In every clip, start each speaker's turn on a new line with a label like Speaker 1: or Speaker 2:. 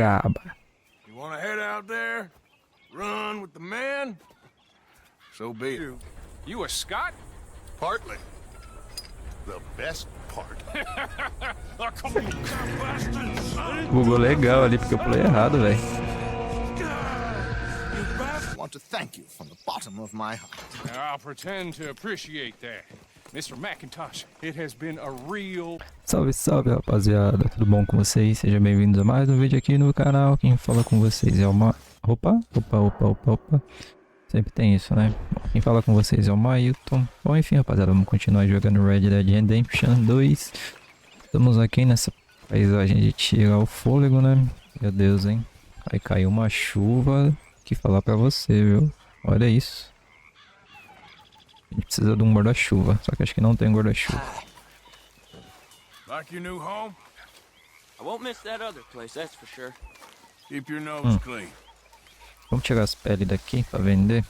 Speaker 1: braba.
Speaker 2: You want to head out there? Run with the man? So be it.
Speaker 3: You a Scot?
Speaker 2: Partly. The best part.
Speaker 3: Oh, come on, bastard!
Speaker 1: Bugou legal ali porque eu pulei errado, velho.
Speaker 2: I want to thank you from the bottom of my heart.
Speaker 3: I'll pretend to appreciate that. Mr. McIntosh, it has been a real...
Speaker 1: Salve, salve, rapaziada. Tudo bom com vocês? Sejam bem-vindos a mais um vídeo aqui no canal. Quem fala com vocês é o Opa. Sempre tem isso, né? Quem fala com vocês é o Mailton. Bom, enfim, rapaziada, vamos continuar jogando Red Dead Redemption 2. Estamos aqui nessa paisagem de tirar o fôlego, né? Meu Deus, hein? Aí caiu uma chuva que falar pra você, viu? Olha isso. A gente precisa de um guarda-chuva, só que acho que não tem guarda-chuva.
Speaker 2: Like your new home?
Speaker 4: I won't miss that other place, that's for sure.
Speaker 2: Keep your nose clean.
Speaker 1: Vamos tirar as peles daqui pra vender.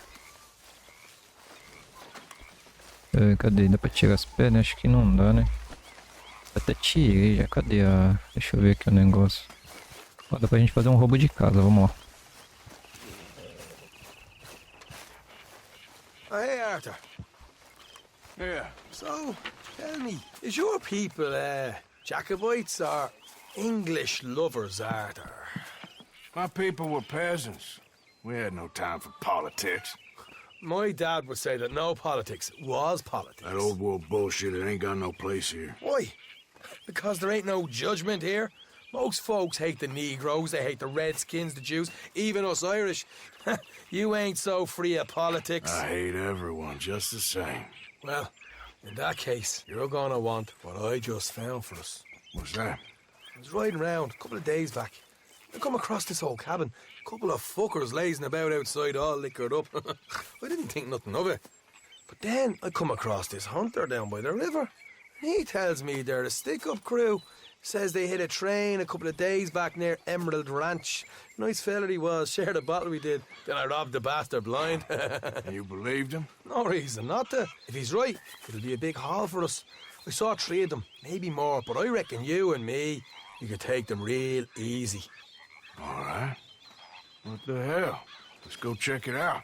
Speaker 1: Cadê? Dá pra tirar as peles? Acho que não dá, né? Até tirei já. Cadê a... Deixa eu ver aqui o negócio. Ó, dá pra gente fazer um roubo de casa, vamos lá.
Speaker 5: Oh, hey, Arthur.
Speaker 2: Yeah.
Speaker 5: So, tell me, is your people, Jacobites or English lovers, Arthur?
Speaker 2: My people were peasants. We had no time for politics.
Speaker 5: My dad would say that no politics was politics.
Speaker 2: That old world bullshit, it ain't got no place here.
Speaker 5: Why? Because there ain't no judgment here. Most folks hate the Negroes, they hate the Redskins, the Jews, even us Irish. You ain't so free of politics.
Speaker 2: I hate everyone just the same.
Speaker 5: Well, in that case, you're gonna want what I just found for us.
Speaker 2: What's that?
Speaker 5: I was riding around a couple of days back. I come across this old cabin. A couple of fuckers lazing about outside all liquored up. I didn't think nothing of it. But then I come across this hunter down by the river. And he tells me they're a stick-up crew. Says they hit a train a couple of days back near Emerald Ranch. Nice fella he was, shared a bottle we did. Then I robbed the bastard blind.
Speaker 2: You believed him?
Speaker 5: No reason not to. If he's right, it'll be a big haul for us. I saw 3 of them, maybe more, but I reckon you and me, you could take them real easy.
Speaker 2: All right. What the hell? Let's go check it out.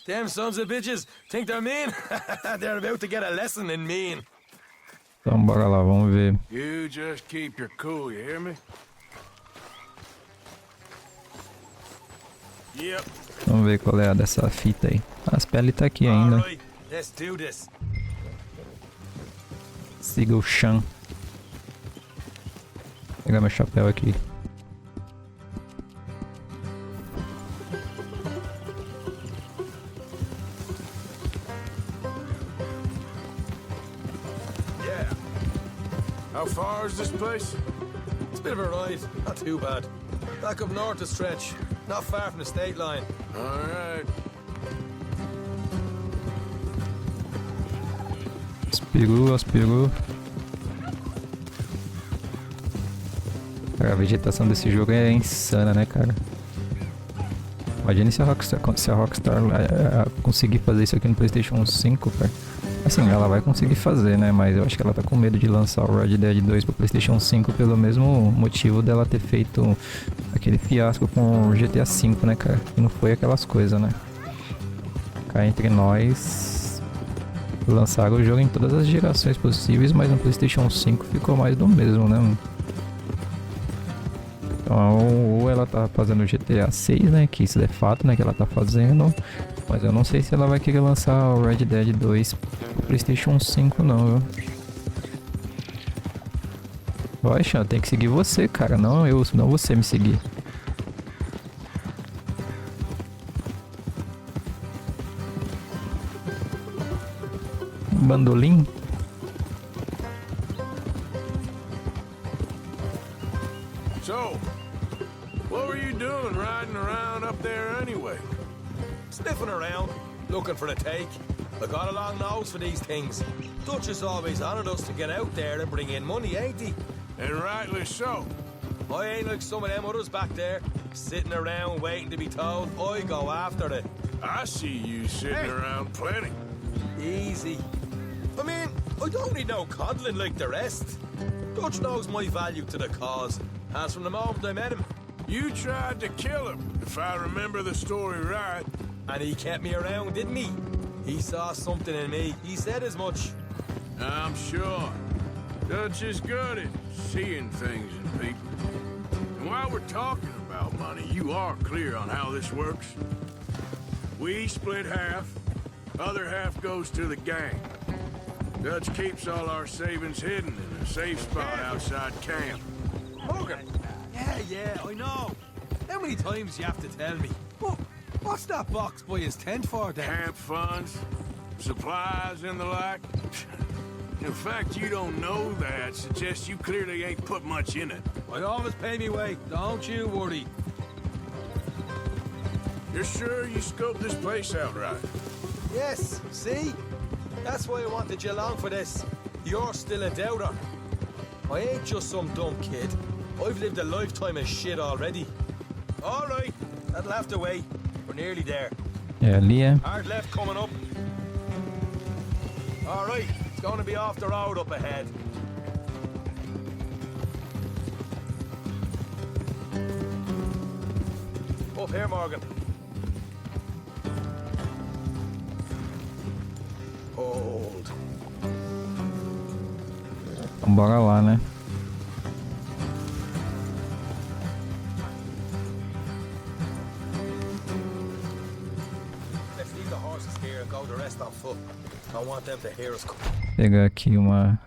Speaker 5: Them sons of bitches think they're mean. They're about to get a lesson in mean.
Speaker 1: Então bora lá, vamos ver.
Speaker 2: You just keep your cool, you hear me?
Speaker 5: Yep.
Speaker 1: Vamos ver qual é a dessa fita aí. As peles tá aqui ainda.
Speaker 5: All right, let's do this.
Speaker 1: Siga o chão. Vou pegar meu chapéu aqui.
Speaker 2: How far is this place?
Speaker 5: It's a bit of a ride, not too bad. Back up north a stretch, not far from the state line.
Speaker 2: All right.
Speaker 1: Aspirou. Cara, a vegetação desse jogo é insana, né, cara? Imagina se a Rockstar conseguir fazer isso aqui no PlayStation 5, cara. Assim, ela vai conseguir fazer, né? Mas eu acho que ela tá com medo de lançar o Red Dead 2 pro PlayStation 5 pelo mesmo motivo dela ter feito aquele fiasco com o GTA 5, né, cara? Que não foi aquelas coisas, né? Cá entre nós, lançaram o jogo em todas as gerações possíveis, mas no PlayStation 5 ficou mais do mesmo, né? Então, ou ela tá fazendo o GTA 6, né? Que isso é fato, né? Que ela tá fazendo. Mas eu não sei se ela vai querer lançar o Red Dead 2 pro PlayStation 5 não, viu? Vai, Xan, tem que seguir você, cara. Não eu, não você me seguir. Bandolim?
Speaker 2: So, what were you doing riding around up there anyway?
Speaker 5: Sniffing around, looking for a take. I got a long nose for these things. Dutch has always honoured us to get out there and bring in money, ain't he?
Speaker 2: And rightly so.
Speaker 5: I ain't like some of them others back there, sitting around waiting to be told. I go after it.
Speaker 2: I see you sitting around plenty.
Speaker 5: Easy. I mean, I don't need no coddling like the rest. Dutch knows my value to the cause, as from the moment I met him.
Speaker 2: You tried to kill him, if I remember the story right.
Speaker 5: And he kept me around, didn't he? He saw something in me. He said as much.
Speaker 2: I'm sure. Dutch is good at seeing things in people. And while we're talking about money, you are clear on how this works. We split half, other half goes to the gang. Dutch keeps all our savings hidden in a safe spot outside camp.
Speaker 5: Morgan. Yeah, I know. How many times you have to tell me? What's that box by his tent for then?
Speaker 2: Camp funds, supplies and the like. The fact you don't know that suggests you clearly ain't put much in it.
Speaker 5: I always pay me way, don't you worry.
Speaker 2: You're sure you scoped this place out right?
Speaker 5: Yes, see? That's why I wanted you along for this. You're still a doubter. I ain't just some dumb kid. I've lived a lifetime of shit already. All right, that'll have to wait. We're nearly there.
Speaker 1: É ali, é.
Speaker 5: Hard left coming up. All right, it's going to be off the road up ahead. Up here, Morgan. Hold.
Speaker 1: Então bora lá, né?
Speaker 5: Let's leave the horses here and go the rest on foot. I want them to hear us come.
Speaker 1: Pegar aqui uma...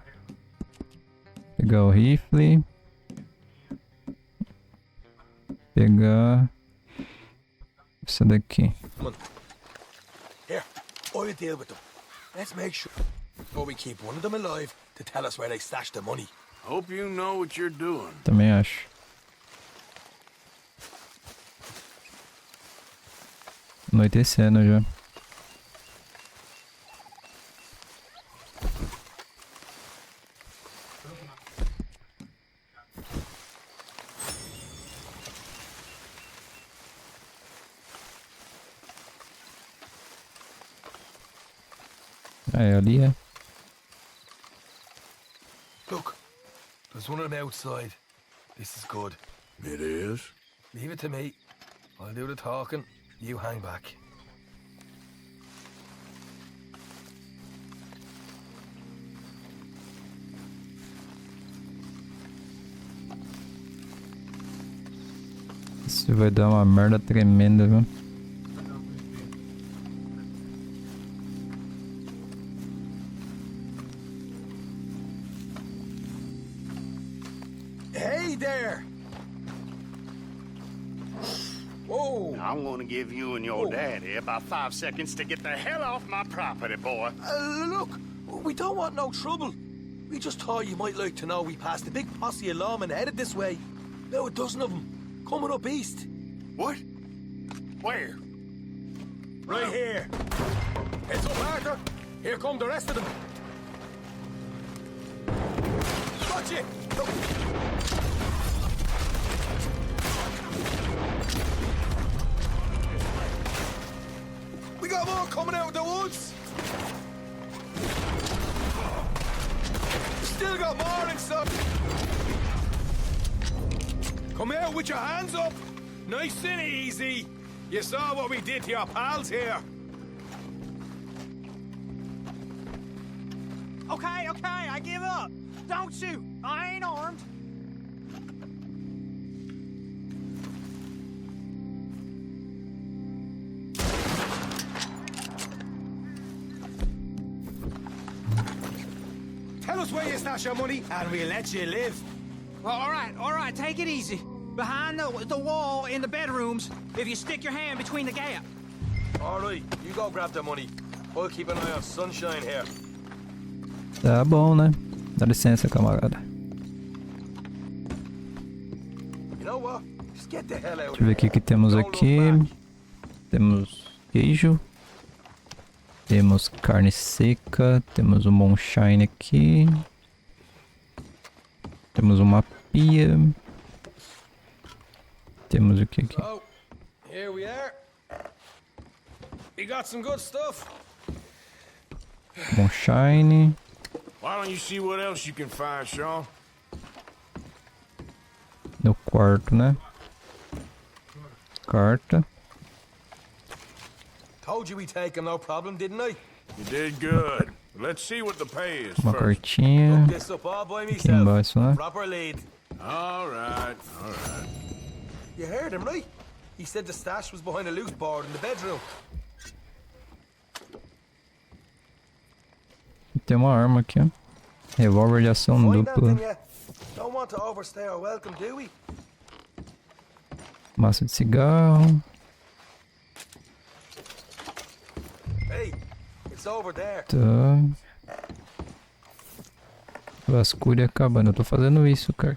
Speaker 1: Pegar o rifle. Pegar... Essa daqui.
Speaker 5: Come on. Here, I will deal with them. Let's make sure before we keep one of them alive to tell us where they stashed the money.
Speaker 2: Hope you know what you're doing.
Speaker 1: Também acho. Anoitecendo já. É, ali é.
Speaker 5: Look, there's one of them outside. This is good.
Speaker 2: It is?
Speaker 5: Leave it to me. I'll do the talking. You hang back.
Speaker 1: Isso vai dar uma merda tremenda, viu?
Speaker 5: Hey there! Whoa!
Speaker 6: I'm gonna give you and your daddy about 5 seconds to get the hell off my property, boy.
Speaker 5: Look, we don't want no trouble. We just thought you might like to know we passed a big posse of lawmen headed this way. Now a dozen of them, coming up east.
Speaker 6: What? Where?
Speaker 5: Right here. Heads up, Arthur. Here come the rest of them. Watch it! We got more coming out of the woods. Still got more and stuff. Come out with your hands up. Nice and easy. You saw what we did to your pals here.
Speaker 7: Okay, I give up. Don't shoot. I ain't armed.
Speaker 5: Tell us where you stash your money, and we'll let you live.
Speaker 7: All right, take it easy. Behind the wall in the bedrooms, if you stick your hand between the gap.
Speaker 5: All right, you go grab the money. I'll keep an eye on Sunshine here.
Speaker 1: Tá bom, né? Dá licença, camarada.
Speaker 5: You know what? Just get the hell out
Speaker 1: Deixa eu ver o que temos aqui. Temos queijo. Temos carne seca. Temos um moonshine aqui. Temos uma pia. Temos o que aqui?
Speaker 5: So, here we are. We got some good stuff.
Speaker 1: Moonshine.
Speaker 2: Why don't you see what else you can find, Sean?
Speaker 1: No quarto, né? carta.
Speaker 5: Told you we'd take him, no problem, didn't I?
Speaker 2: You did good. Let's see what the pay is
Speaker 1: Uma
Speaker 2: first.
Speaker 1: cartinha.
Speaker 5: Look this up all by
Speaker 1: Aqui
Speaker 5: myself.
Speaker 1: embaixo, né?
Speaker 5: Proper lead.
Speaker 2: All right, all right.
Speaker 5: You heard him, right? He said the stash was behind a loose board in the bedroom.
Speaker 1: Tem uma arma aqui, ó. Revólver de ação
Speaker 5: Find
Speaker 1: dupla.
Speaker 5: anything yet? Don't want to overstay our welcome, do we?
Speaker 1: Massa de cigarro.
Speaker 5: Hey, it's over there.
Speaker 1: Tá. Vasculha acabando. Eu tô fazendo isso, cara.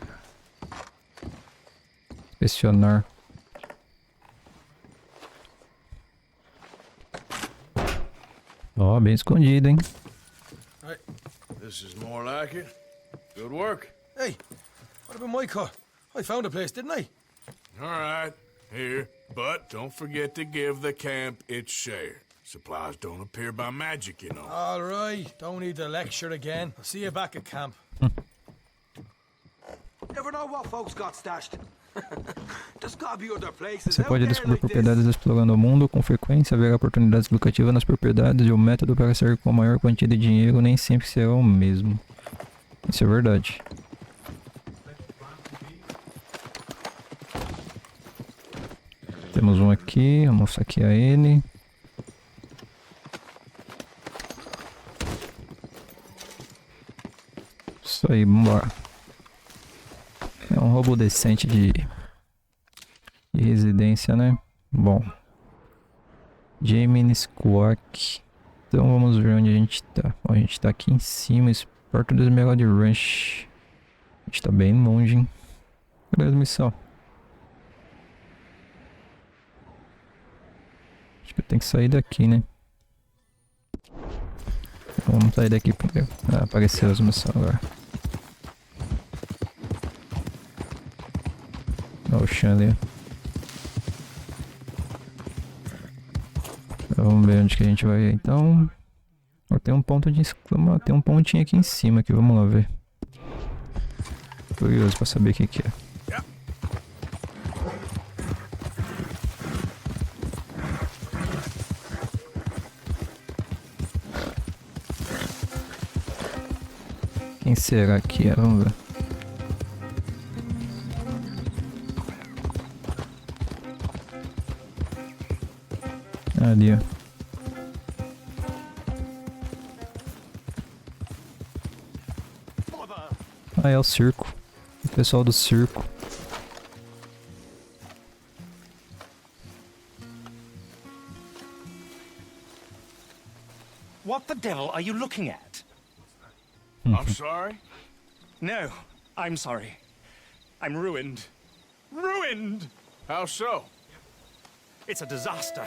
Speaker 1: Inspecionar. Ó, bem escondido, hein?
Speaker 5: Right.
Speaker 2: This is more like it. Good work.
Speaker 5: Hey, what about my cut? I found a place, didn't I?
Speaker 2: All right, here. But don't forget to give the camp its share. Supplies don't appear by magic, you know.
Speaker 5: All right, don't need the lecture again. I'll see you back at camp. Never know what folks got stashed. There's gotta be other places
Speaker 1: Você
Speaker 5: out
Speaker 1: pode
Speaker 5: there
Speaker 1: descobrir
Speaker 5: like this.
Speaker 1: propriedades explorando o mundo. Com frequência haverá oportunidades lucrativas nas propriedades e o método para sair com a maior quantia de dinheiro nem sempre será o mesmo. Isso é verdade. Temos um aqui, vamos saquear ele. Isso aí, vambora. É um roubo decente de residência, né? Bom. Jamie Squawk. Então vamos ver onde a gente tá. Bom, a gente tá aqui em cima, perto do Esmeralda Ranch. A gente tá bem longe, hein? Cadê a missão? Acho que eu tenho que sair daqui, né? Vamos sair daqui primeiro. Ah, apareceu as missões agora. Olha o chão ali. Vamos ver onde que a gente vai então. Ó, tem um ponto de exclamação. Tem um pontinho aqui em cima que vamos lá ver. Curioso pra saber o que que é. Quem será que é? Vamos ver. Ali, ó. Ah, é o circo. O pessoal do circo.
Speaker 8: What the devil are you looking at?
Speaker 2: I'm sorry.
Speaker 8: No, I'm sorry. I'm ruined. Ruined!
Speaker 2: How so?
Speaker 8: It's a disaster.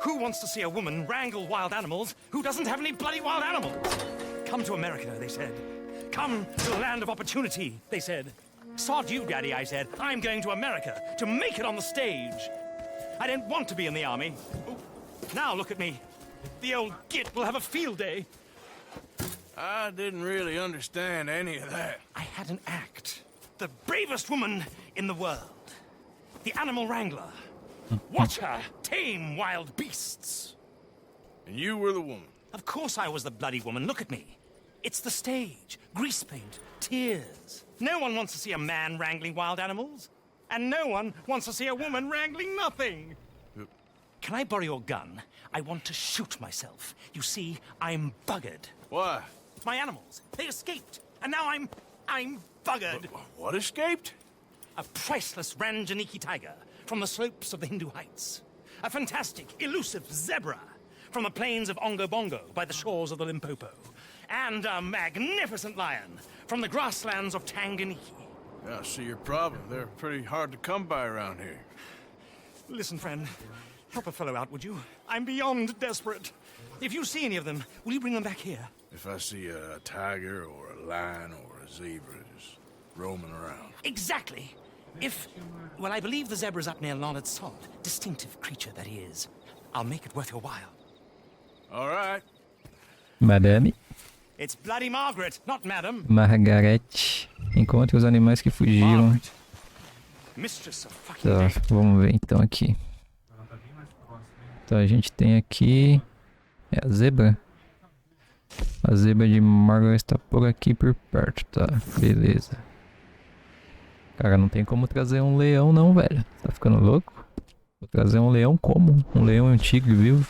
Speaker 8: Who wants to see a woman wrangle wild animals who doesn't have any bloody wild animals? Come to America, they said. Come to the land of opportunity, they said. Sod you, Daddy, I said. I'm going to America to make it on the stage. I don't want to be in the army. Now look at me. The old git will have a field day.
Speaker 2: I didn't really understand any of that.
Speaker 8: I had an act. The bravest woman in the world. The animal wrangler. Watch her tame wild beasts.
Speaker 2: And you were the woman.
Speaker 8: Of course I was the bloody woman. Look at me. It's the stage. Grease paint. Tears. No one wants to see a man wrangling wild animals. And no one wants to see a woman wrangling nothing. Can I borrow your gun? I want to shoot myself. You see, I'm buggered.
Speaker 2: Why?
Speaker 8: My animals, they escaped. And now I'm buggered.
Speaker 2: What escaped?
Speaker 8: A priceless Ranjaniki tiger from the slopes of the Hindu Heights. A fantastic, elusive zebra from the plains of Ongo Bongo by the shores of the Limpopo. And a magnificent lion from the grasslands of Tanganyika.
Speaker 2: Yeah, I see your problem. They're pretty hard to come by around here.
Speaker 8: Listen, friend, help a fellow out, would you? I'm beyond desperate. If you see any of them, will you bring them back here?
Speaker 2: If I see a tiger or a lion or a zebra just roaming around.
Speaker 8: Exactly. Well, I believe the zebra's up near Leonard Sod. Distinctive creature that he is. I'll make it worth your while.
Speaker 2: All right.
Speaker 1: Madame
Speaker 8: It's bloody Margaret, not Madam.
Speaker 1: Margaret. Encontre os animais que fugiram.
Speaker 8: Margaret. Mistress of fucking
Speaker 1: Tá,
Speaker 8: game.
Speaker 1: vamos ver então aqui. Então a gente tem aqui... É a zebra? A zebra de Margaret está por aqui por perto, tá? Beleza. Cara, não tem como trazer um leão não, velho. Tá ficando louco? Vou trazer um leão como? Um leão e um tigre vivo?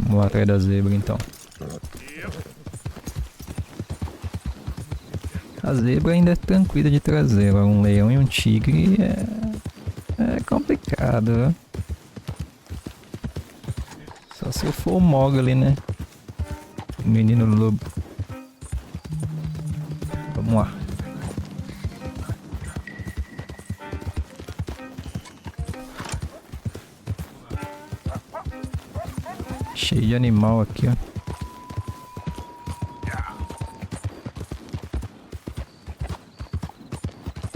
Speaker 1: Vamos lá atrás da zebra então. A zebra ainda é tranquila de trazer, agora um leão e um tigre é complicado, né? Só se eu for o Mogli, né? O menino lobo. Vamos lá. Cheio de animal aqui, ó.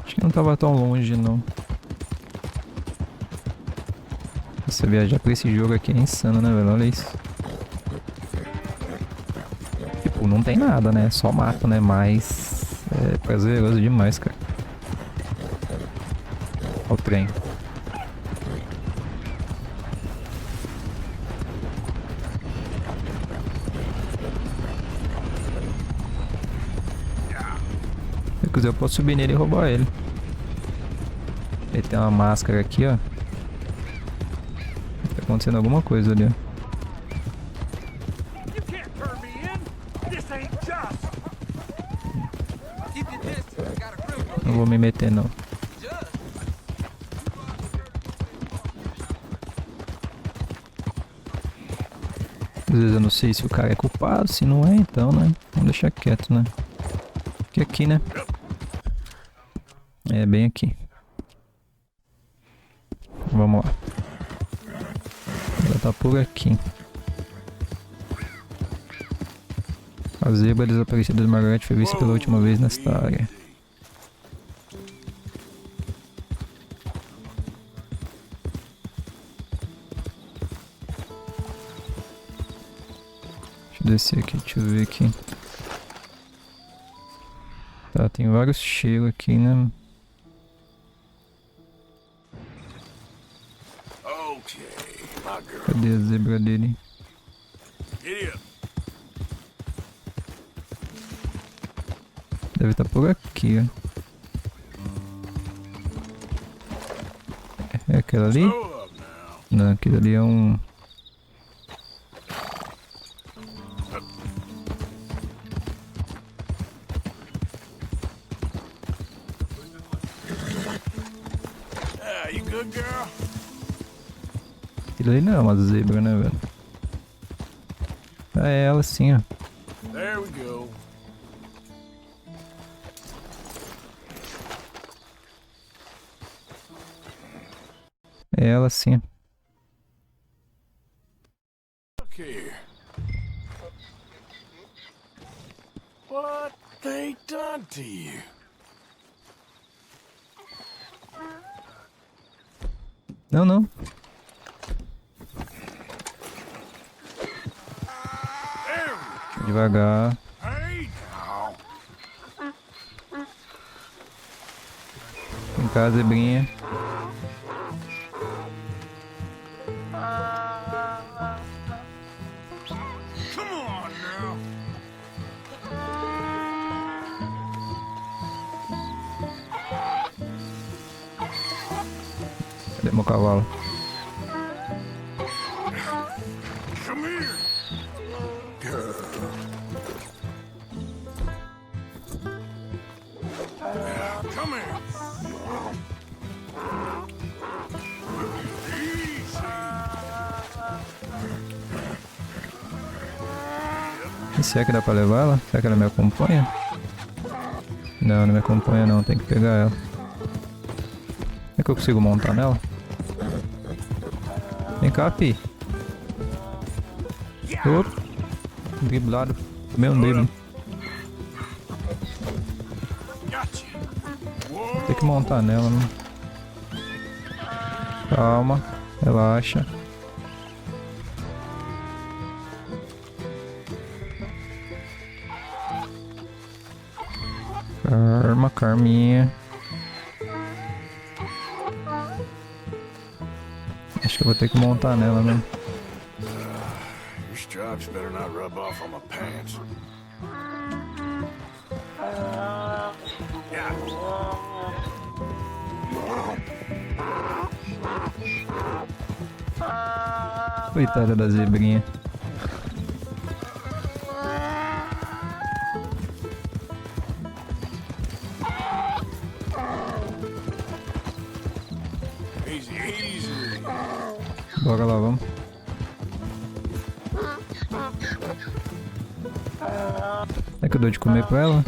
Speaker 1: Acho que não tava tão longe, não. Você viajar pra esse jogo aqui é insano, né, velho? Olha isso. Tipo, não tem nada, né? Só mato, né? Mas é prazeroso demais, cara. Olha o trem. Se eu quiser, eu posso subir nele e roubar ele. Ele tem uma máscara aqui, ó. Tá acontecendo alguma coisa ali, ó.
Speaker 8: You can't turn me in. This ain't just.
Speaker 7: Keep your distance. I got a criminal.
Speaker 1: Não vou me meter, não. Às vezes eu não sei se o cara é culpado, se não é, então, né? Vamos deixar quieto, né? Fique aqui, né? É, bem aqui. Vamos lá. Ela tá por aqui. A zebra desaparecida de Margaret foi vista pela última vez nesta área. Deixa eu descer aqui, deixa eu ver aqui. Tá, tem vários cheiros aqui, né?
Speaker 2: Okay, my girl.
Speaker 1: Cadê a zebra dele?
Speaker 2: Giddy up.
Speaker 1: Deve estar por aqui, ó. É aquela ali?
Speaker 2: Slow up now.
Speaker 1: Não, aquilo ali é um...
Speaker 2: You good, girl?
Speaker 1: Aquilo ali não é uma zebra, né, velho? Ah, é ela sim, ó.
Speaker 2: There we go.
Speaker 1: É ela sim.
Speaker 2: Look here. What they done to you?
Speaker 1: Não, não. Devagar.
Speaker 2: Hey now.
Speaker 1: Vem cá, zebrinha.
Speaker 2: Come on now.
Speaker 1: Cadê meu cavalo?
Speaker 2: Come here. Girl. Now, come here. Easy.
Speaker 1: E será que dá pra levar ela? Será que ela me acompanha? Não, não me acompanha não, tem que pegar ela. Será que eu consigo montar nela? Vem cá, fi. Opa. Driblado. Meu drible.
Speaker 2: Gotcha.
Speaker 1: Vou ter que montar nela, né? Calma. Relaxa. Calma, Carminha. que eu vou ter que montar nela mesmo.
Speaker 2: Your stripes better not rub off on my pants. Yeah.
Speaker 1: Coitada da zebrinha.
Speaker 2: Easy, easy.
Speaker 1: Bora lá, vamos. É que eu dou de comer pra ela?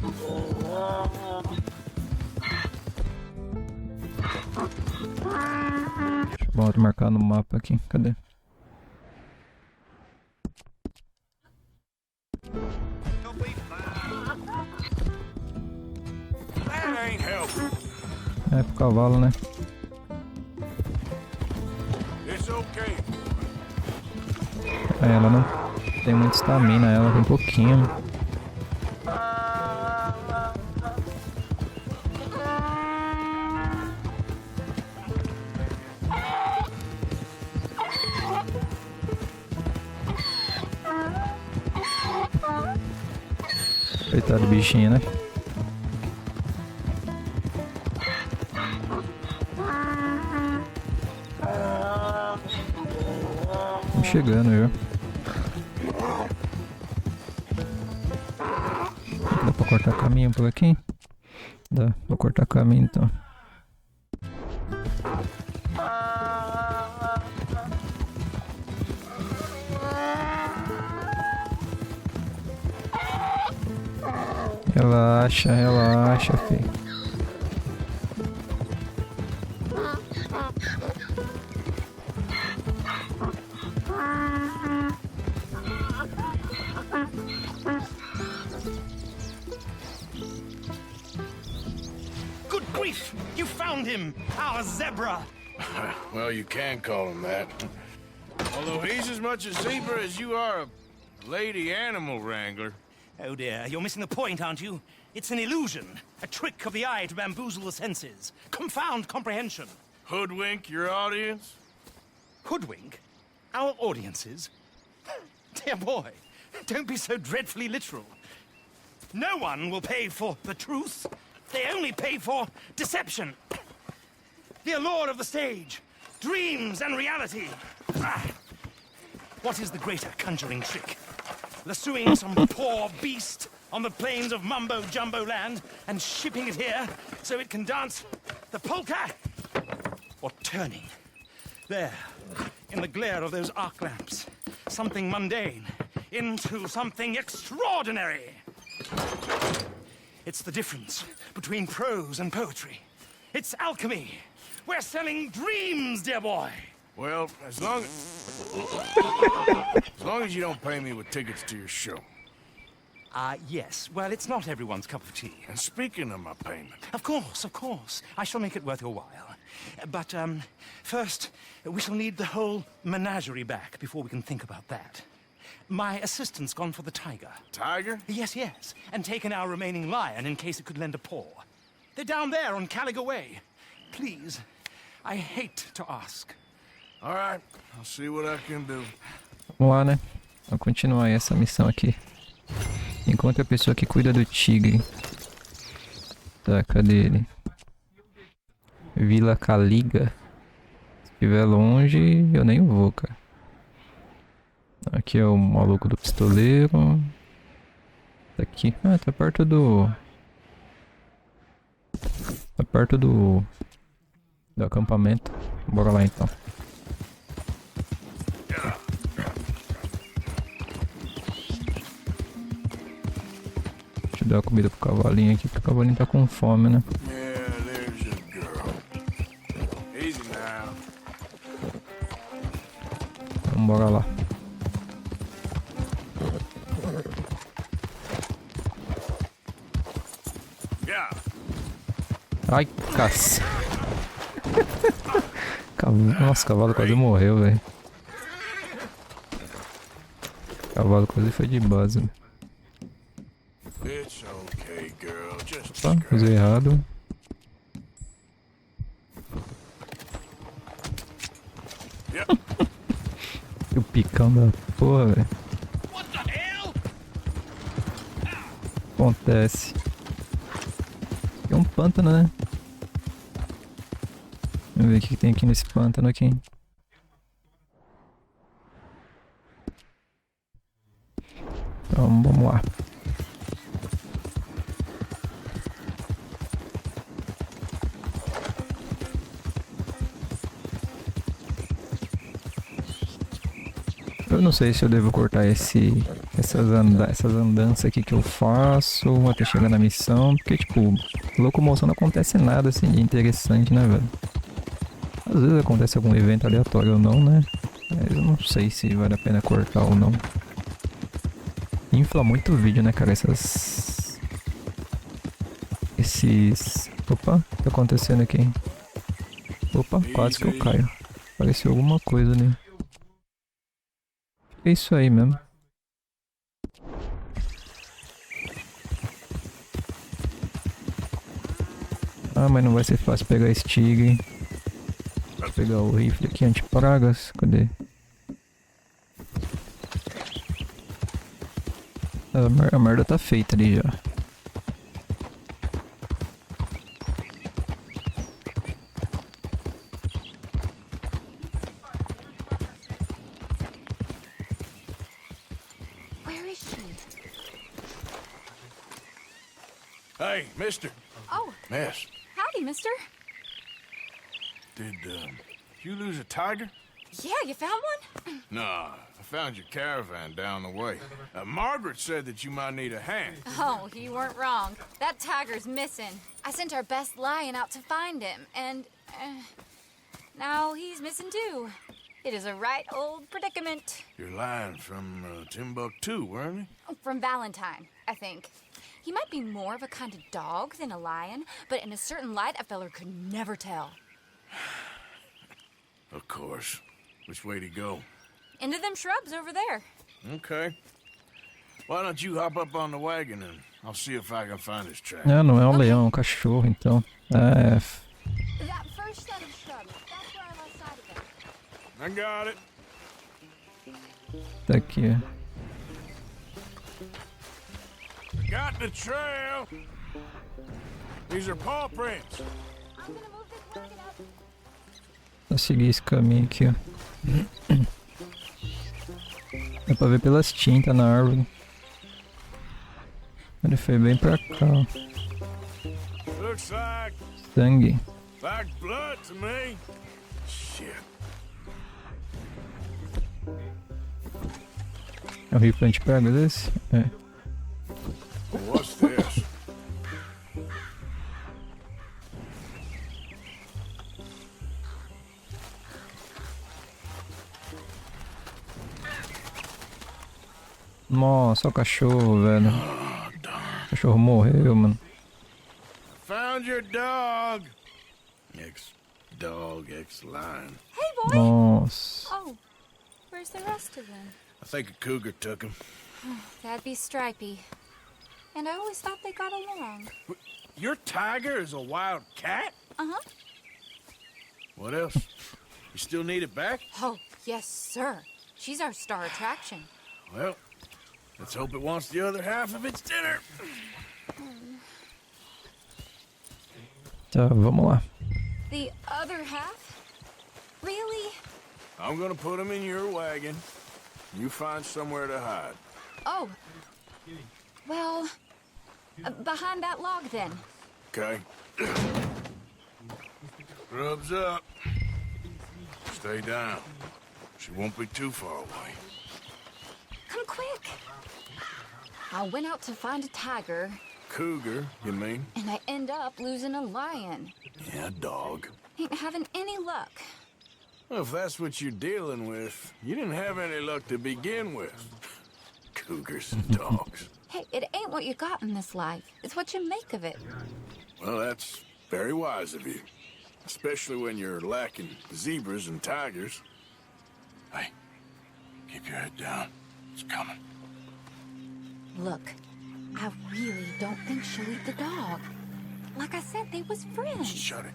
Speaker 1: Deixa eu marcar no mapa aqui. Cadê?
Speaker 2: That ain't helping.
Speaker 1: É pro cavalo, né?
Speaker 2: It's okay.
Speaker 1: É, ela não tem muita estamina, ela tem pouquinho. Coitado do bichinho, né? Tô chegando já. Dá pra cortar caminho por aqui? Dá pra cortar caminho então. Relaxa, relaxa, filho.
Speaker 8: Good grief! You found him! Our zebra!
Speaker 2: Well, you can call him that. Although he's as much a zebra as you are a lady animal wrangler.
Speaker 8: Oh dear, you're missing the point, aren't you? It's an illusion. A trick of the eye to bamboozle the senses. Confound comprehension.
Speaker 2: Hoodwink your audience?
Speaker 8: Hoodwink? Our audiences? Dear boy, don't be so dreadfully literal. No one will pay for the truth. They only pay for deception. The allure of the stage. Dreams and reality. Ah. What is the greater conjuring trick? Lassoing some poor beast on the plains of mumbo-jumbo land and shipping it here so it can dance the polka? Or turning, there, in the glare of those arc lamps, something mundane into something extraordinary? It's the difference between prose and poetry. It's alchemy. We're selling dreams, dear boy.
Speaker 2: Well, as long as you don't pay me with tickets to your show.
Speaker 8: Yes. Well, it's not everyone's cup of tea.
Speaker 2: And speaking of my payment,
Speaker 8: Of course. I shall make it worth your while. But, first, we shall need the whole menagerie back before we can think about that. My assistant's gone for the tiger.
Speaker 2: tiger?
Speaker 8: Yes, and taken our remaining lion in case it could lend a paw. They're down there on Caligo Way. Please, I hate to ask.
Speaker 2: All right, I'll see what I can do.
Speaker 1: Vamos lá, né? Vamos continuar essa missão aqui. Encontre a pessoa que cuida do tigre. Tá, cadê ele? Vila Caliga. Se estiver longe, eu nem vou, cara. Aqui é o maluco do pistoleiro. Tá aqui. Ah, tá perto do... Tá perto do acampamento. Bora lá então. Deixa eu dar comida pro cavalinho aqui, porque o cavalinho tá com fome, né?
Speaker 2: Yeah, there's your girl. Easy now.
Speaker 1: Então bora lá.
Speaker 2: Yeah.
Speaker 1: Ai, caça. Nossa, o cavalo quase morreu, velho. O cavalo quase foi de base.
Speaker 2: It's okay, girl. Just
Speaker 1: Opa, fiz errado.
Speaker 2: Yep.
Speaker 1: E o picão da porra, velho.
Speaker 8: What the hell?
Speaker 1: Acontece. É um pântano, né? Vamos ver o que tem aqui nesse pântano aqui. Então, vamos lá. Eu não sei se eu devo cortar essas andanças aqui que eu faço até chegar na missão, porque, tipo, locomoção não acontece nada assim de interessante, né, velho? Às vezes acontece algum evento aleatório ou não, né? Mas eu não sei se vale a pena cortar ou não. Infla muito o vídeo, né, cara? Opa, o que tá acontecendo aqui? Opa, quase que eu caio. Apareceu alguma coisa ali. É isso aí mesmo. Ah, mas não vai ser fácil pegar esse tigre. Vou pegar o rifle aqui anti-pragas. Cadê? A merda tá feita ali já.
Speaker 2: Hey, mister.
Speaker 9: Oh,
Speaker 2: Miss,
Speaker 9: howdy, mister.
Speaker 2: did you lose a tiger?
Speaker 9: Yeah, you found one?
Speaker 2: Nah, I found your caravan down the way. Margaret said that you might need a hand.
Speaker 9: Oh, you weren't wrong. That tiger's missing. I sent our best lion out to find him, and now he's missing too. It is a right old predicament.
Speaker 2: Your lion from Timbuktu, weren't he?
Speaker 9: From Valentine, I think. He might be more of a kind of dog than a lion, but in a certain light, a feller could never tell.
Speaker 2: Of course. Which way to go?
Speaker 9: Into them shrubs over there.
Speaker 2: Okay. Why don't you hop up on the wagon and I'll see if I can find his track.
Speaker 1: Ah, não é um leão, é um cachorro, então. É.
Speaker 9: That first set of shrubs, that's where I lost sight of them.
Speaker 2: I got it.
Speaker 1: Tá aqui.
Speaker 2: Got the trail. These are paw prints.
Speaker 9: I'm gonna move this wagon up.
Speaker 1: Vou seguir esse caminho aqui, ó. Dá pra ver pelas tintas na árvore. Ele foi bem pra cá, ó.
Speaker 2: Looks like
Speaker 1: Sangue.
Speaker 2: blood to me. Shit.
Speaker 1: É o rifle anti-pragas esse? É.
Speaker 2: What's this?
Speaker 1: Nossa, o cachorro, velho. O cachorro morreu, mano.
Speaker 2: Found your dog. Ex-dog, ex-lion.
Speaker 9: Hey, boy!
Speaker 1: Nossa.
Speaker 9: Oh, where's the rest of them?
Speaker 2: I think a cougar took him.
Speaker 9: That'd be Stripey. And I always thought they got along.
Speaker 2: Your tiger is a wild cat?
Speaker 9: Uh-huh.
Speaker 2: What else? You still need it back?
Speaker 9: Oh, yes, sir. She's our star attraction.
Speaker 2: Well, let's hope it wants the other half of its dinner.
Speaker 1: Tá, vamos lá.
Speaker 9: The other half? Really?
Speaker 2: I'm gonna put him in your wagon. You find somewhere to hide.
Speaker 9: Oh. Well, behind that log, then.
Speaker 2: Okay. Scrubs up. Stay down. She won't be too far away.
Speaker 9: Come quick. I went out to find a tiger,
Speaker 2: Cougar, you mean?
Speaker 9: and I end up losing a lion.
Speaker 2: Yeah, dog.
Speaker 9: Ain't having any luck.
Speaker 2: Well, if that's what you're dealing with, you didn't have any luck to begin with. Cougars and dogs.
Speaker 9: Hey, it ain't what you got in this life. It's what you make of it.
Speaker 2: Well, that's very wise of you. Especially when you're lacking zebras and tigers. Hey, keep your head down. It's coming.
Speaker 9: Look, I really don't think she'll eat the dog. Like I said, they was friends.
Speaker 2: Shut it.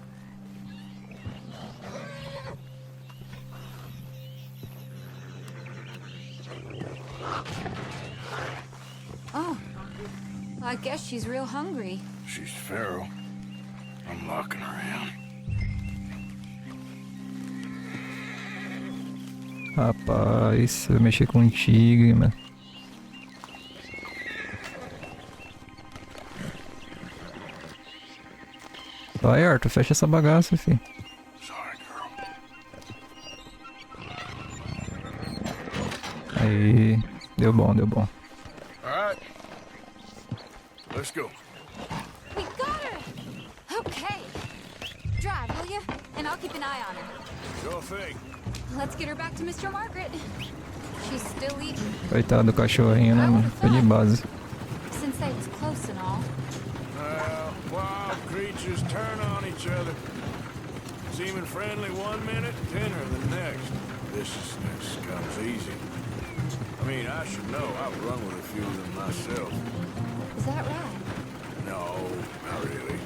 Speaker 9: I guess she's real hungry.
Speaker 2: She's feral. I'm locking her in.
Speaker 1: Rapaz, eu mexi com um tigre, mano. Vai, Arthur, fecha essa bagaça, filho.
Speaker 2: Sorry, girl.
Speaker 1: Aí, deu bom, deu bom.
Speaker 2: All right. Let's go.
Speaker 9: We got her! Okay. Drive, will you? And I'll keep an eye on her.
Speaker 2: Sure thing.
Speaker 9: Let's get her back to Mr. Margaret. She's still eating.
Speaker 1: Coitado do cachorrinho, né, mano? Foi de base.
Speaker 9: Since they was close and all.
Speaker 2: Well, wild creatures turn on each other. Seeming friendly one minute, tender the next. Viciousness comes easy. I mean, I should know. I've run with a few of them myself.
Speaker 9: Is that right?
Speaker 2: No, not really.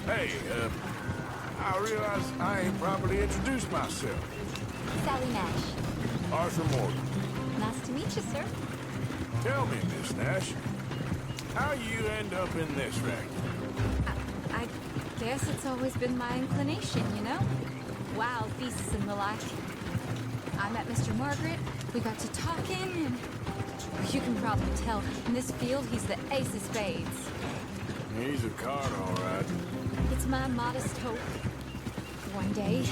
Speaker 2: Hey, I realize I ain't properly introduced myself.
Speaker 9: Sally Nash.
Speaker 2: Arthur Morgan.
Speaker 9: Nice to meet you, sir.
Speaker 2: Tell me, Miss Nash, how you end up in this racket?
Speaker 9: I guess it's always been my inclination, you know? Wild beasts and the like. I met Mr. Margaret, we got to talking, and you can probably tell, in this field, he's the ace of spades.
Speaker 2: He's a card, all right.
Speaker 9: It's my modest hope, one day,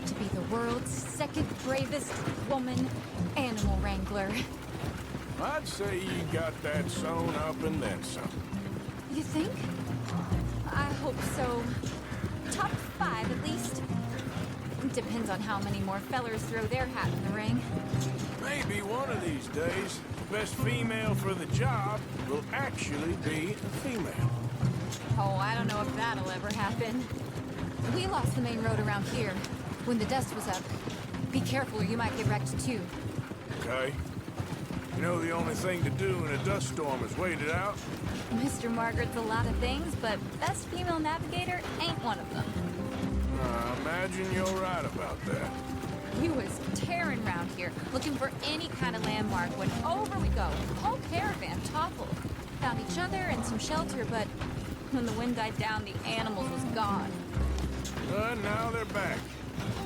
Speaker 9: to be the world's second bravest woman animal wrangler.
Speaker 2: I'd say you got that sewn up and then some.
Speaker 9: You think? I hope so. Top 5, at least. Depends on how many more fellers throw their hat in the ring.
Speaker 2: Maybe one of these days, the best female for the job will actually be a female.
Speaker 9: Oh, I don't know if that'll ever happen. We lost the main road around here when the dust was up. Be careful or you might get wrecked too.
Speaker 2: Okay? You know the only thing to do in a dust storm is wait it out?
Speaker 9: Mr. Margaret's a lot of things, but best female navigator ain't one of them.
Speaker 2: I imagine you're right about that.
Speaker 9: We was tearing around here, looking for any kind of landmark when over we go. Whole caravan toppled. Found each other and some shelter, but when the wind died down, the animals was gone.
Speaker 2: But now they're back.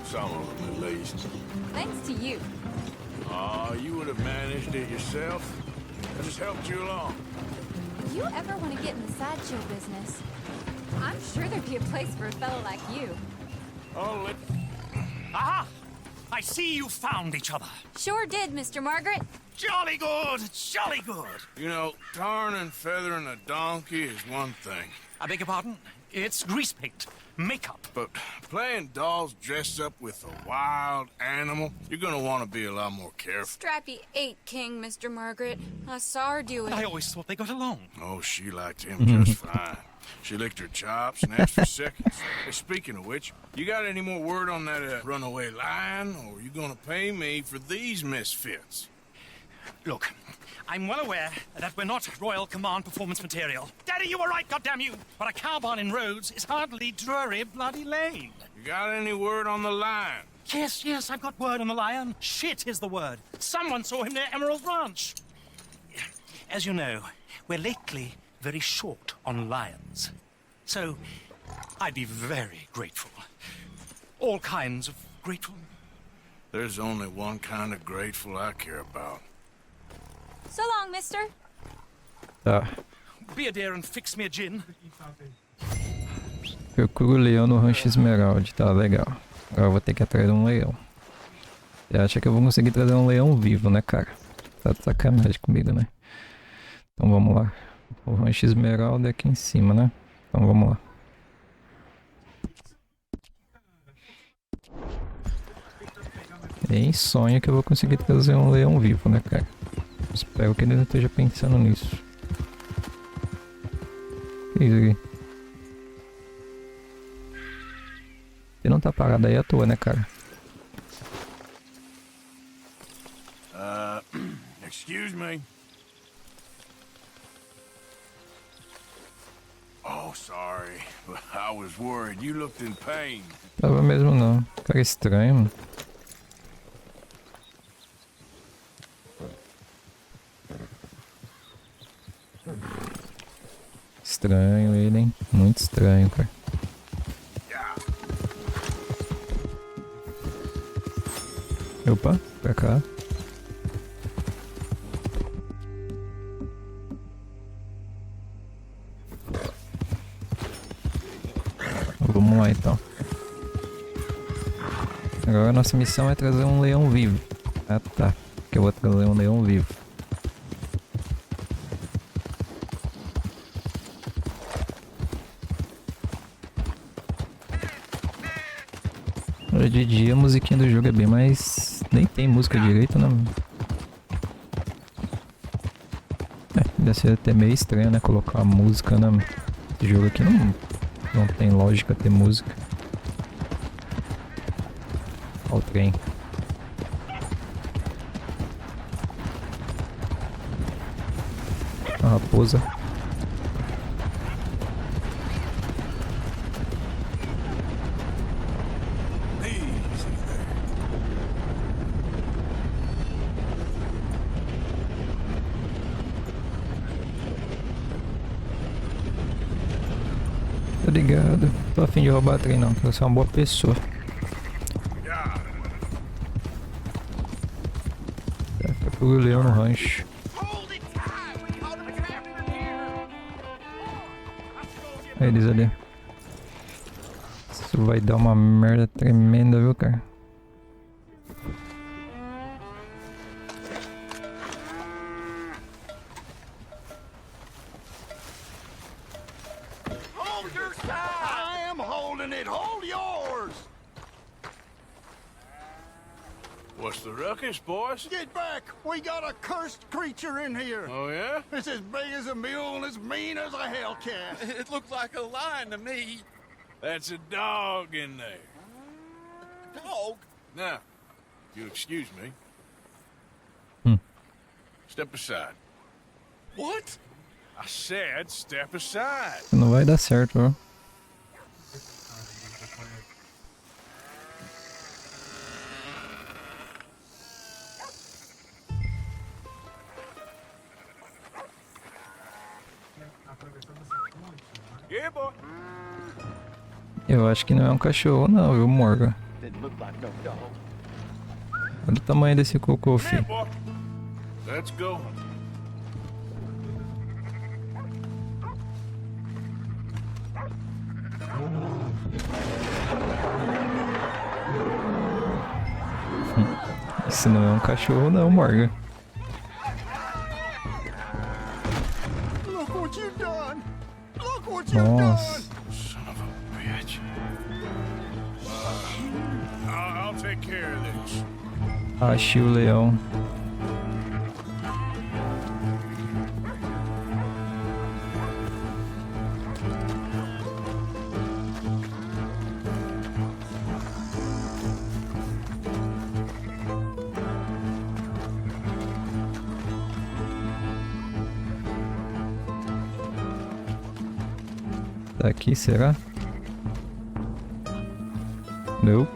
Speaker 2: Some of them, at least.
Speaker 9: Thanks to you.
Speaker 2: Oh, you would have managed it yourself. I just helped you along.
Speaker 9: If you ever want to get in the sideshow business, I'm sure there'd be a place for a fellow like you.
Speaker 2: Oh, let...
Speaker 8: Aha! I see you found each other.
Speaker 9: Sure did, Mr. Margaret.
Speaker 8: Jolly good, jolly good.
Speaker 2: You know, tarring and feathering a donkey is one thing.
Speaker 8: I beg your pardon? It's grease paint, makeup.
Speaker 2: But playing dolls dressed up with a wild animal, you're gonna want to be a lot more careful.
Speaker 9: Strappy ate King, Mr. Margaret. I saw her do it.
Speaker 8: I always thought they got along.
Speaker 2: Oh, she liked him just fine. She licked her chops and asked for seconds. Hey, speaking of which, you got any more word on that runaway lion, or are you gonna pay me for these misfits?
Speaker 8: Look, I'm well aware that we're not Royal Command performance material. Daddy, you were right, goddamn you! But a cow barn in Rhodes is hardly Drury Bloody Lane.
Speaker 2: You got any word on the lion?
Speaker 8: Yes, I've got word on the lion. Shit is the word. Someone saw him near Emerald Ranch. As you know, we're lately very short on lions. So, I'd be very grateful. All kinds of grateful.
Speaker 2: There's only one kind of grateful I care about.
Speaker 9: So long, mister.
Speaker 1: Tá.
Speaker 8: Be a dear and fix me a gin.
Speaker 1: Procuro o leão no Rancho Esmeralda. Tá, legal. Agora eu vou ter que atrair um leão. Você acha que eu vou conseguir trazer um leão vivo, né, cara? Tá de sacanagem comigo, né? Então vamos lá. O Rancho Esmeralda é aqui em cima, né? Então vamos lá. Nem sonho que eu vou conseguir trazer um leão vivo, né, cara? Espero que ele não esteja pensando nisso. Que isso aqui? Você não tá parado aí à toa, né, cara?
Speaker 2: Excuse me. Oh, sorry, but I was worried. You looked in pain.
Speaker 1: Tava mesmo não. Cara estranho, mano. estranho ele, hein? Muito estranho, cara. Opa, pra cá. Vamos lá então. Agora a nossa missão é trazer um leão vivo. Ah tá, que eu vou trazer um leão vivo. De dia a musiquinha do jogo é bem mais... Nem tem música direito, né? Deve ser até meio estranho, né? Colocar a música, né? Esse jogo aqui não tem lógica ter música. Olha o trem. A raposa. Obrigado. Tô a fim de roubar trem não, que você é uma boa pessoa. Fica pro leão no rancho. Aí eles ali. Isso vai dar uma merda tremenda, viu, cara?
Speaker 2: What's the ruckus, boys?
Speaker 6: Get back! We got a cursed creature in here.
Speaker 2: Oh, yeah?
Speaker 6: It's as big as a mule and as mean as a hellcat.
Speaker 10: It looks like a lion to me.
Speaker 2: That's a dog in there.
Speaker 10: Dog?
Speaker 2: Now, if you'll excuse me. Step aside.
Speaker 10: What?
Speaker 2: I said step aside.
Speaker 1: Não vai dar certo, ó.
Speaker 2: Yeah, boy.
Speaker 1: Eu acho que não é um cachorro não, viu, Morgan? Olha o tamanho desse cocô,
Speaker 2: Here,
Speaker 1: filho.
Speaker 2: boy. Let's go.
Speaker 1: Isso não é um cachorro não, Morgan.
Speaker 6: Look what you've done! Look what you've done!
Speaker 1: Nossa.
Speaker 2: Son of a bitch. I'll take care of this.
Speaker 1: Achei o leão. Tá aqui, será? Não.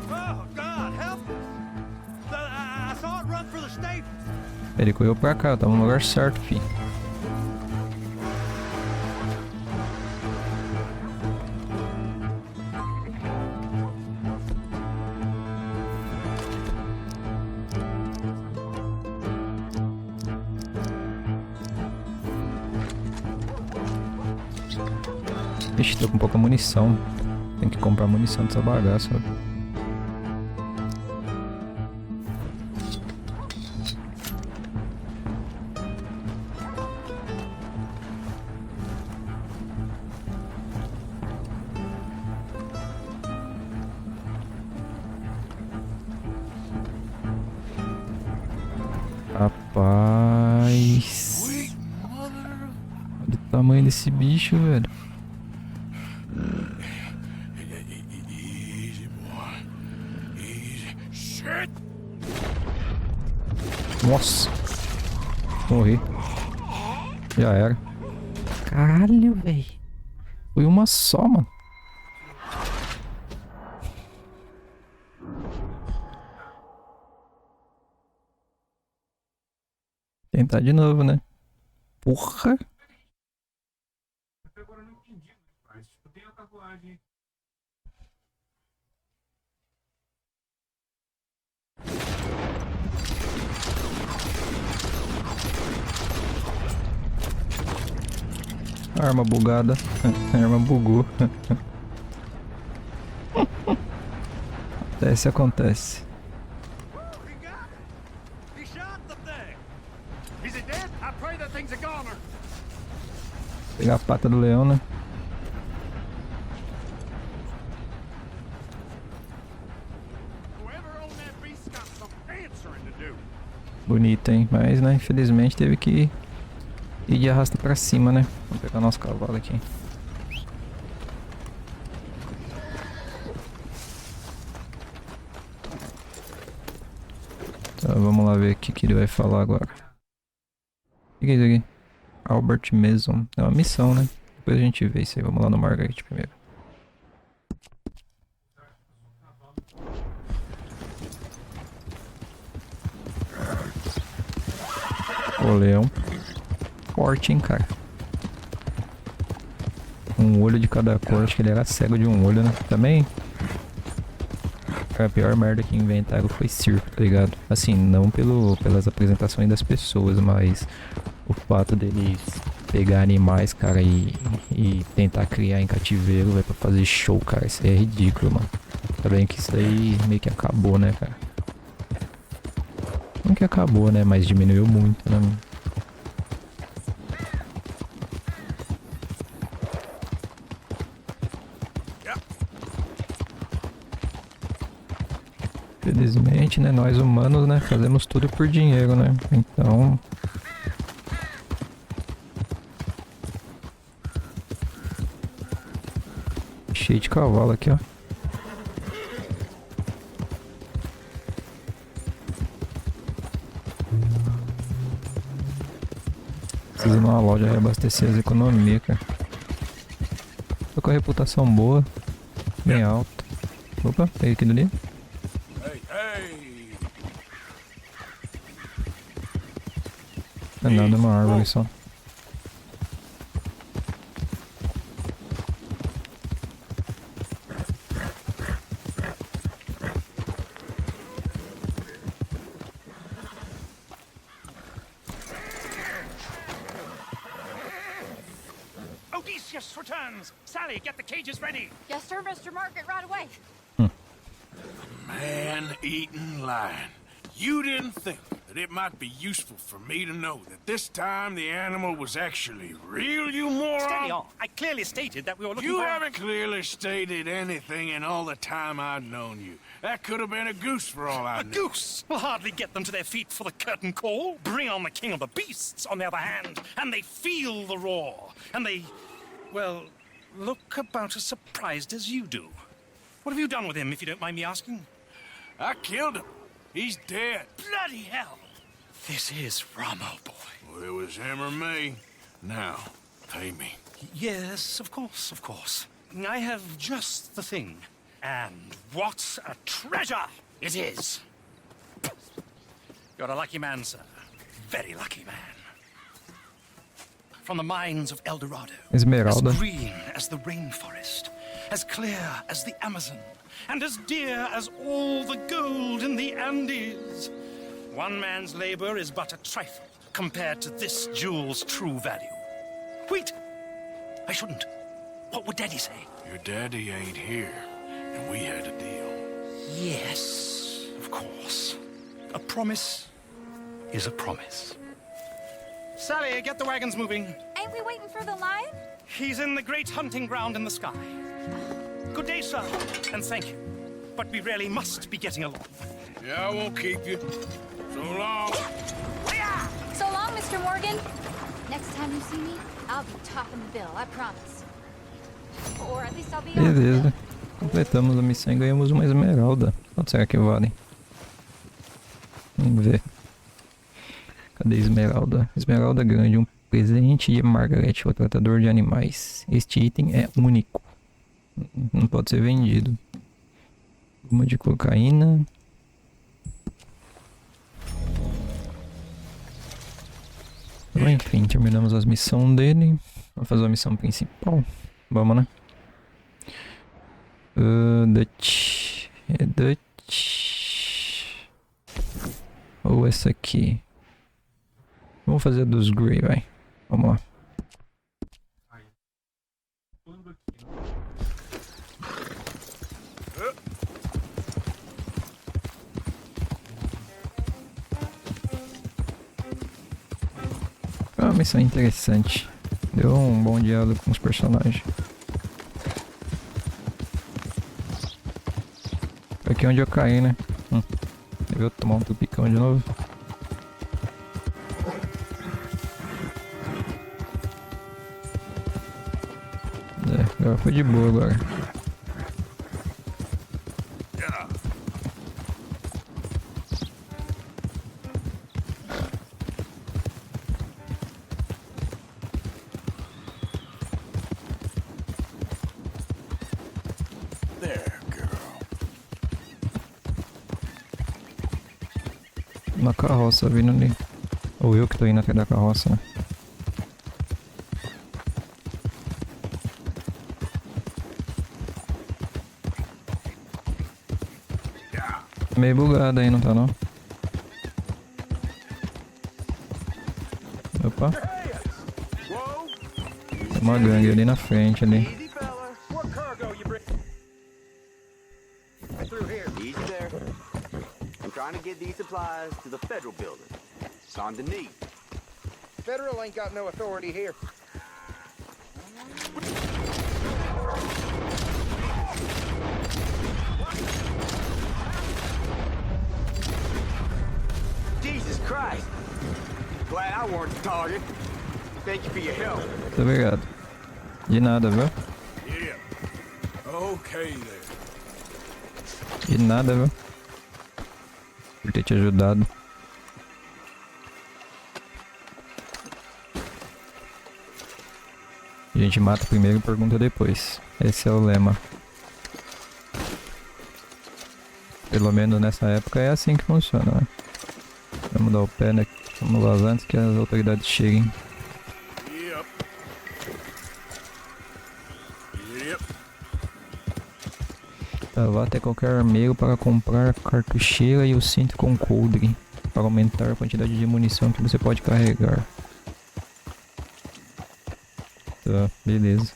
Speaker 8: Oh, God, help! I saw it run for the stables.
Speaker 1: Ele correu pra cá, tava no lugar certo, fi. Ixi, tô com pouca munição. Tem que comprar munição dessa bagaça. Rapaz. Olha o tamanho desse bicho, velho.
Speaker 2: Easy, boy. Easy. Shit!
Speaker 1: Nossa. Morri. Já era. Caralho, velho. Foi uma só, mano. Tentar de novo, né? Porra!
Speaker 3: Agora eu não entendi, mas tem a tatuagem.
Speaker 1: Arma bugada. A arma bugou. Acontece.
Speaker 6: He shot the thing. Is it dead? I pray that thing's a goner.
Speaker 1: Pegar a pata do leão, né?
Speaker 6: Whoever owned that beast's got some answering to do.
Speaker 1: Bonito, hein? Mas, né, infelizmente teve que ir de arrasta pra cima, né? Vamos pegar nosso cavalo aqui. Tá, vamos lá ver o que ele vai falar agora. O que é isso aqui? Albert Mason. É uma missão, né? Depois a gente vê isso aí. Vamos lá no Margaret primeiro. O leão. Forte, hein, cara. Um olho de cada cor. Acho que ele era cego de um olho, né? Também. Cara, a pior merda que inventaram foi circo, tá ligado? Assim, não pelas apresentações das pessoas, mas o fato deles pegar animais, cara, e tentar criar em cativeiro, vai pra fazer show, cara. Isso aí é ridículo, mano. Tá bem que isso aí meio que acabou, né, cara? Não que acabou, né, mas diminuiu muito, né, mano? Felizmente, né, nós humanos, né, fazemos tudo por dinheiro, né, então... Cheio de cavalo aqui, ó. Preciso ir numa loja reabastecer as economias, cara. Tô com a reputação boa, bem alta. Opa, peguei aquilo ali. Não é nada, é uma árvore só.
Speaker 8: Odysseus returns! Sally, get the cages ready!
Speaker 9: Yes, sir, Mr. Margaret, right away.
Speaker 2: Man-eating lion. You didn't think that it might be useful for me to know that this time the animal was actually real, you moron?
Speaker 8: Steady on. I clearly stated that we were looking
Speaker 2: You
Speaker 8: for...
Speaker 2: haven't clearly stated anything in all the time I've known you. That could have been a goose for all I
Speaker 8: A
Speaker 2: know.
Speaker 8: goose will hardly get them to their feet for the curtain call. Bring on the king of the beasts, on the other hand, and they feel the roar. And they, well, look about as surprised as you do. What have you done with him, if you don't mind me asking?
Speaker 2: I killed him. He's dead.
Speaker 8: Bloody hell! This is Ramo, boy.
Speaker 2: Well, it was him or me. Now, pay me.
Speaker 8: Yes, of course, of course. I have just the thing. And what a treasure it is! You're a lucky man, sir. Very lucky man. From the mines of El Dorado.
Speaker 1: Esmeralda.
Speaker 8: As green as the rainforest. As clear as the Amazon. And as dear as all the gold in the Andes. One man's labor is but a trifle compared to this jewel's true value. Wait! I shouldn't. What would Daddy say?
Speaker 2: Your daddy ain't here, and we had a deal.
Speaker 8: Yes, of course. A promise is a promise. Sally, get the wagons moving.
Speaker 9: Ain't we waiting for the lion?
Speaker 8: He's in the great hunting ground in the sky. Good day, sir, and thank you. But we really must be getting along.
Speaker 2: Yeah, I won't keep you. So long.
Speaker 9: So long, Mr. Morgan. Next time you see me, I'll be topping the bill, I promise. Or at least I'll be on the bill.
Speaker 1: Beleza. Completamos a missão e ganhamos uma esmeralda. Quanto será que vale? Vamos ver. Cadê a esmeralda? Esmeralda grande, um presente de Margaret, o tratador de animais. Este item é único. Não pode ser vendido. Uma de cocaína. Enfim, terminamos as missões dele. Vamos fazer a missão principal. Vamos, né? Dutch. É Dutch. Ou essa aqui. Vamos fazer a dos Grey, vai. Vamos lá. Uma missão interessante. Deu um bom diálogo com os personagens. Aqui é onde eu caí, né? Eu vou tomar um tupicão de novo. Agora foi de boa agora. Uma carroça vindo ali. Ou eu que tô indo atrás da carroça, né? Meio bugado aí, não tá não? Opa. Tem uma gangue ali na frente ali.
Speaker 11: Easy there. I'm trying to get these supplies to the federal building. It's on the knee.
Speaker 12: Federal ain't got no authority here.
Speaker 11: Jesus Christ! Glad I weren't the target. Thank you for your help.
Speaker 1: Muito obrigado. De nada, viu?
Speaker 2: Yeah. Okay there.
Speaker 1: De nada, viu? Por ter te ajudado. A gente mata primeiro e pergunta depois. Esse é o lema. Pelo menos nessa época é assim que funciona, né? Vamos dar o pé, né? Vamos lá antes que as autoridades cheguem. Vá até qualquer armeiro para comprar a cartucheira e o cinto com coldre, para aumentar a quantidade de munição que você pode carregar. Tá, beleza.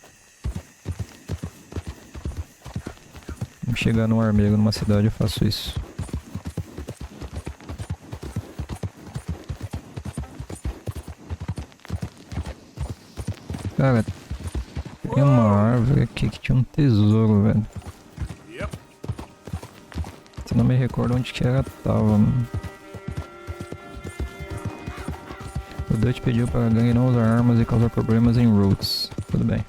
Speaker 1: Vamos chegar num armeiro numa cidade, eu faço isso. Cara, tem uma árvore aqui que tinha um tesouro, velho. Não me recordo onde que ela tava, mano. O Dutch pediu para a gangue não usar armas e causar problemas em routes. Tudo bem.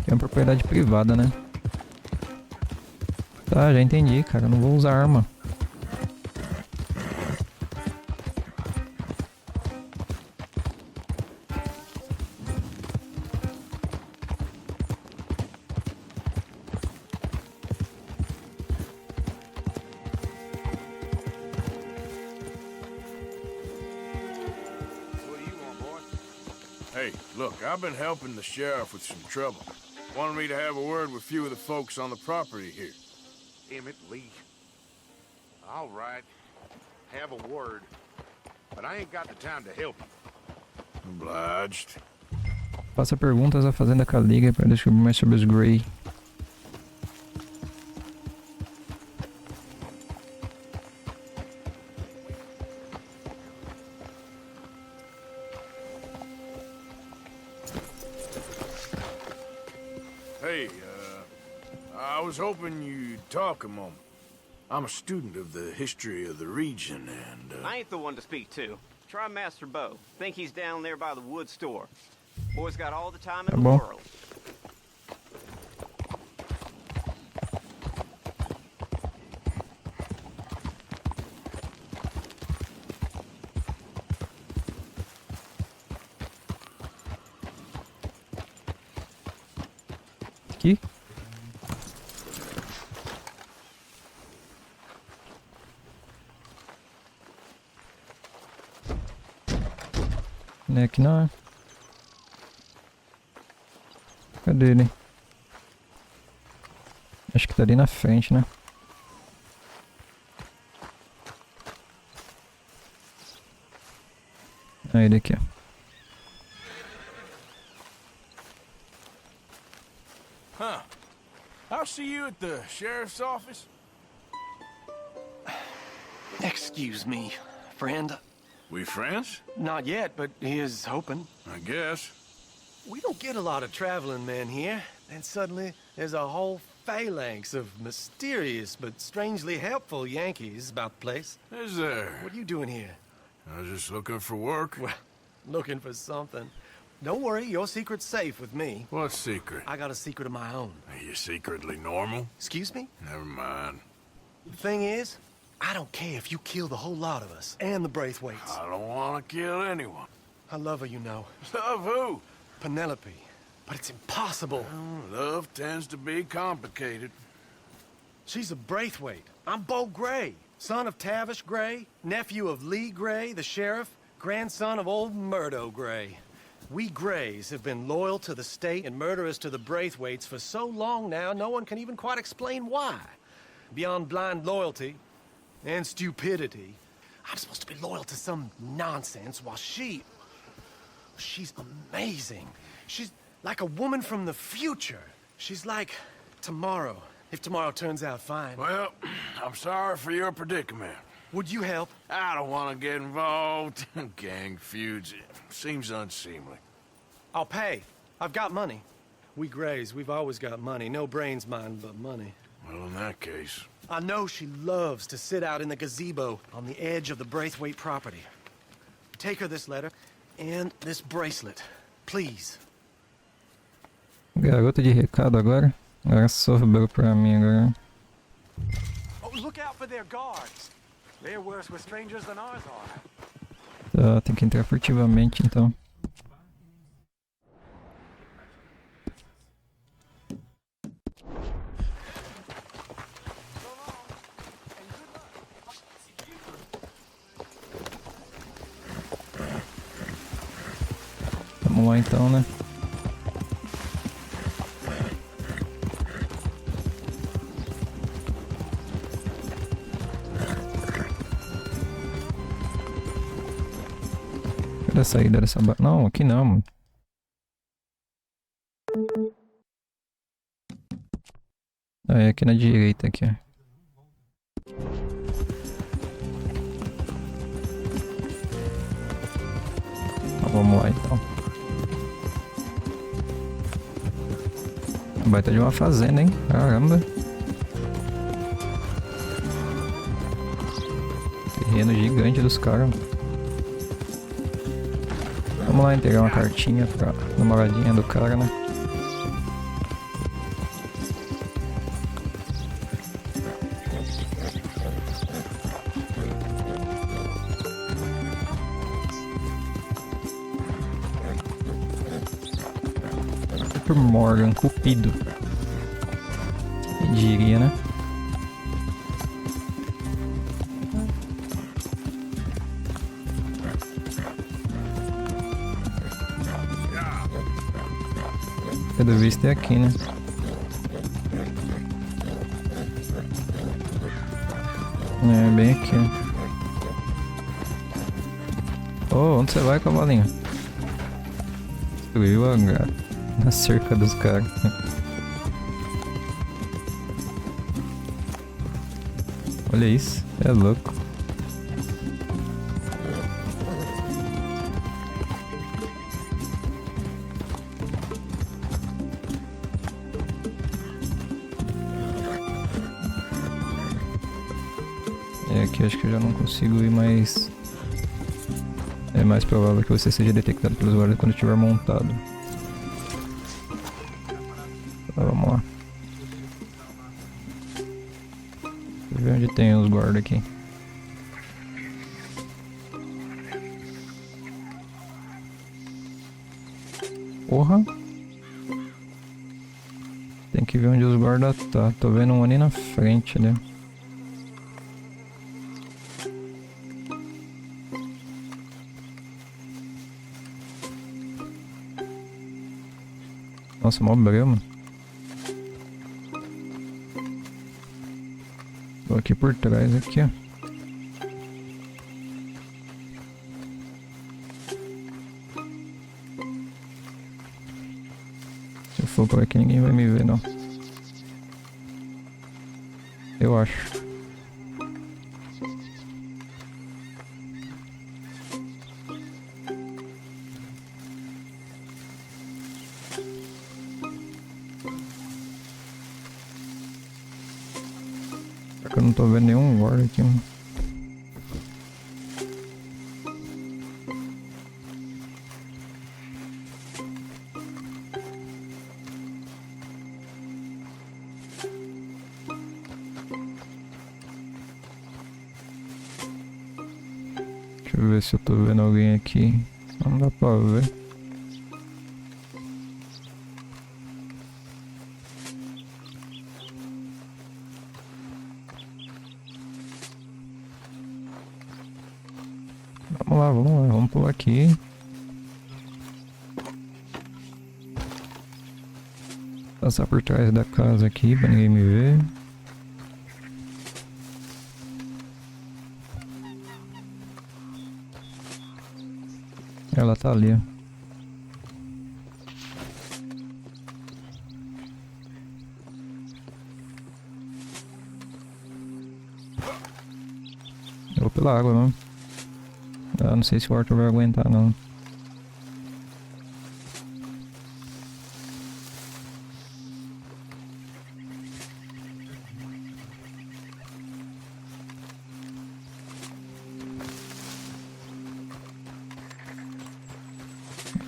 Speaker 1: É uma propriedade privada, né? Tá, já entendi, cara. Não vou usar arma.
Speaker 2: Hey, look, I've been helping the sheriff with some trouble. Wanted me to have a word with a few of the folks on the property here.
Speaker 6: Emmett Lee. All right. Have a word. But I ain't got the time to help you.
Speaker 2: Obliged.
Speaker 1: Faça perguntas à Fazenda Caliga para descobrir mais sobre os Grey.
Speaker 2: Hey, I was hoping you'd talk a moment. I'm a student of the history of the region, and,
Speaker 11: I ain't the one to speak to. Try Master Bo. Think he's down there by the wood store. Boy's got all the time in the world.
Speaker 1: Aqui? Não é aqui não, é? Cadê ele? Acho que tá ali na frente, né? Ah, ele aqui, ó.
Speaker 2: Huh. I'll see you at the sheriff's office.
Speaker 13: Excuse me, friend.
Speaker 2: We friends?
Speaker 13: Not yet, but he is hoping.
Speaker 2: I guess.
Speaker 14: We don't get a lot of traveling men here, and suddenly there's a whole phalanx of mysterious but strangely helpful Yankees about the place.
Speaker 2: Is there?
Speaker 14: What are you doing here?
Speaker 2: I was just looking for work.
Speaker 14: Well, looking for something. Don't worry, your secret's safe with me.
Speaker 2: What secret?
Speaker 14: I got a secret of my own.
Speaker 2: Are you secretly normal?
Speaker 14: Excuse me?
Speaker 2: Never mind.
Speaker 14: The thing is, I don't care if you kill the whole lot of us, and the Braithwaites.
Speaker 2: I don't want to kill anyone.
Speaker 14: I love her, you know.
Speaker 2: Love who?
Speaker 14: Penelope. But it's impossible.
Speaker 2: Well, love tends to be complicated.
Speaker 14: She's a Braithwaite. I'm Beau Gray, son of Tavish Gray, nephew of Lee Gray, the sheriff, grandson of old Murdo Gray. We Grays have been loyal to the state and murderous to the Braithwaites for so long now, no one can even quite explain why. Beyond blind loyalty and stupidity, I'm supposed to be loyal to some nonsense while she's amazing. She's like a woman from the future. She's like tomorrow, if tomorrow turns out fine.
Speaker 2: Well, I'm sorry for your predicament.
Speaker 14: Would you help?
Speaker 2: I don't want to get involved. Gang feuds. It seems unseemly.
Speaker 14: I'll pay. I've got money. We Grays, we've always got money. No brains, mind, but money.
Speaker 2: Well, in that case...
Speaker 14: I know she loves to sit out in the gazebo on the edge of the Braithwaite property. Take her this letter and this bracelet, please.
Speaker 1: Garota de recado agora. Agora sobrou pra mim agora.
Speaker 13: Oh, look out for their guards. They're worse with strangers than ours are.
Speaker 1: Tá, tem que entrar furtivamente então. Vamos lá então, né? Cadê a saída dessa barra? Não, aqui não, mano. Ah, é aqui na direita aqui, ó. Então, vamos lá então. Baita de uma fazenda, hein? Caramba. Terreno gigante dos caras. Vamos lá entregar uma cartinha pra namoradinha do cara, né? Super Morgan, Cupido. Quem diria, né? Pelo visto é aqui, né? É, bem aqui. Oh, onde você vai, cavalinho? Destruiu a cerca dos caras. Olha isso, é louco. É, aqui acho que eu já não consigo ir mais. É mais provável que você seja detectado pelos guardas quando estiver montado. Então, vamos lá. Deixa eu ver onde tem os guardas aqui. Porra! Tem que ver onde os guardas tá. Tô vendo um ali na frente, né? Nossa, mó breu, mano. Tô aqui por trás, aqui, ó. Se eu for por aqui, ninguém vai me ver, não. Eu acho. Só que eu não tô vendo nenhum guarda aqui, mano. Deixa eu ver se eu tô vendo alguém aqui. Não dá pra ver. Vamos pular aqui. Passar por trás da casa aqui pra ninguém me ver. Ela tá ali, ó. Eu vou pela água, mano. Ah, não sei se o Arthur vai aguentar, não.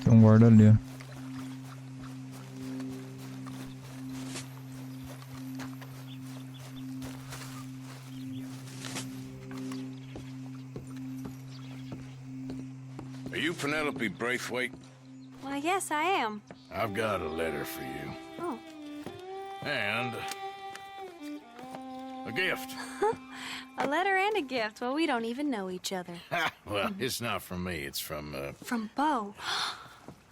Speaker 1: Tem um guarda ali, ó.
Speaker 2: Are you Penelope Braithwaite?
Speaker 15: Why, yes, I am.
Speaker 2: I've got a letter for you.
Speaker 15: Oh.
Speaker 2: And a gift.
Speaker 15: A letter and a gift. Well, we don't even know each other.
Speaker 2: Well, it's not from me. It's from,
Speaker 15: From Bo.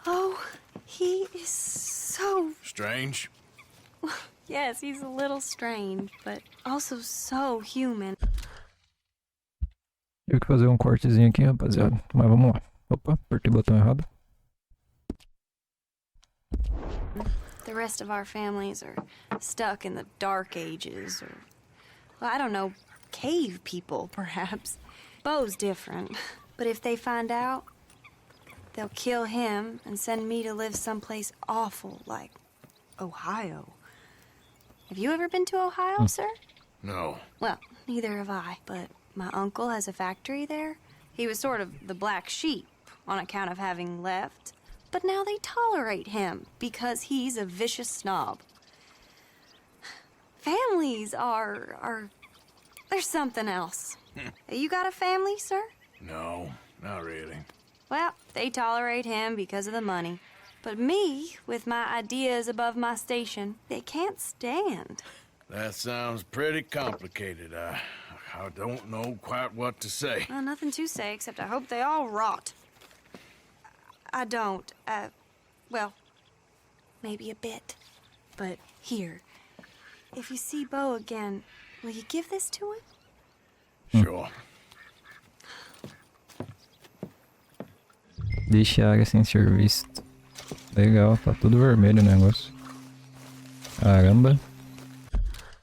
Speaker 15: Oh, he is so...
Speaker 2: Strange?
Speaker 15: Yes, he's a little strange, but also so human.
Speaker 1: Tive que fazer um cortezinho aqui, rapaziada. Mas vamos lá. Opa, apertei o botão errado.
Speaker 15: The rest of our families are stuck in the dark ages, or... Well, I don't know, cave people, perhaps. Bo's different. But if they find out, they'll kill him and send me to live someplace awful, like Ohio. Have you ever been to Ohio, sir?
Speaker 2: No.
Speaker 15: Well, neither have I, but my uncle has a factory there. He was sort of the black sheep on account of having left, but now they tolerate him because he's a vicious snob. Families are there's something else. You got a family, sir?
Speaker 2: No, not really.
Speaker 15: Well, they tolerate him because of the money. But me, with my ideas above my station, they can't stand.
Speaker 2: That sounds pretty complicated. I don't know quite what to say.
Speaker 15: Well, nothing to say, except I hope they all rot. I don't, well, maybe a bit. But here, if you see Bo again, will you give this to him?
Speaker 2: Sure.
Speaker 1: Deixe a área sem ser vista. Legal, tá tudo vermelho o negócio. Caramba.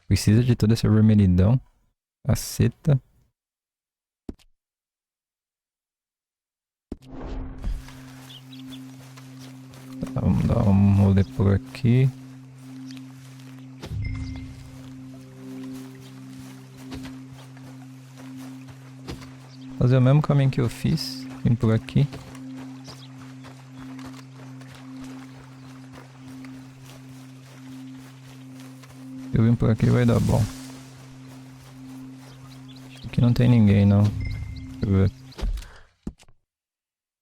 Speaker 1: Precisa de toda essa vermelhidão. Caceta. Tá, vamos dar um rolê por aqui. Fazer o mesmo caminho que eu fiz. Vim por aqui. Se eu vim por aqui vai dar bom. Aqui não tem ninguém não. Deixa eu ver.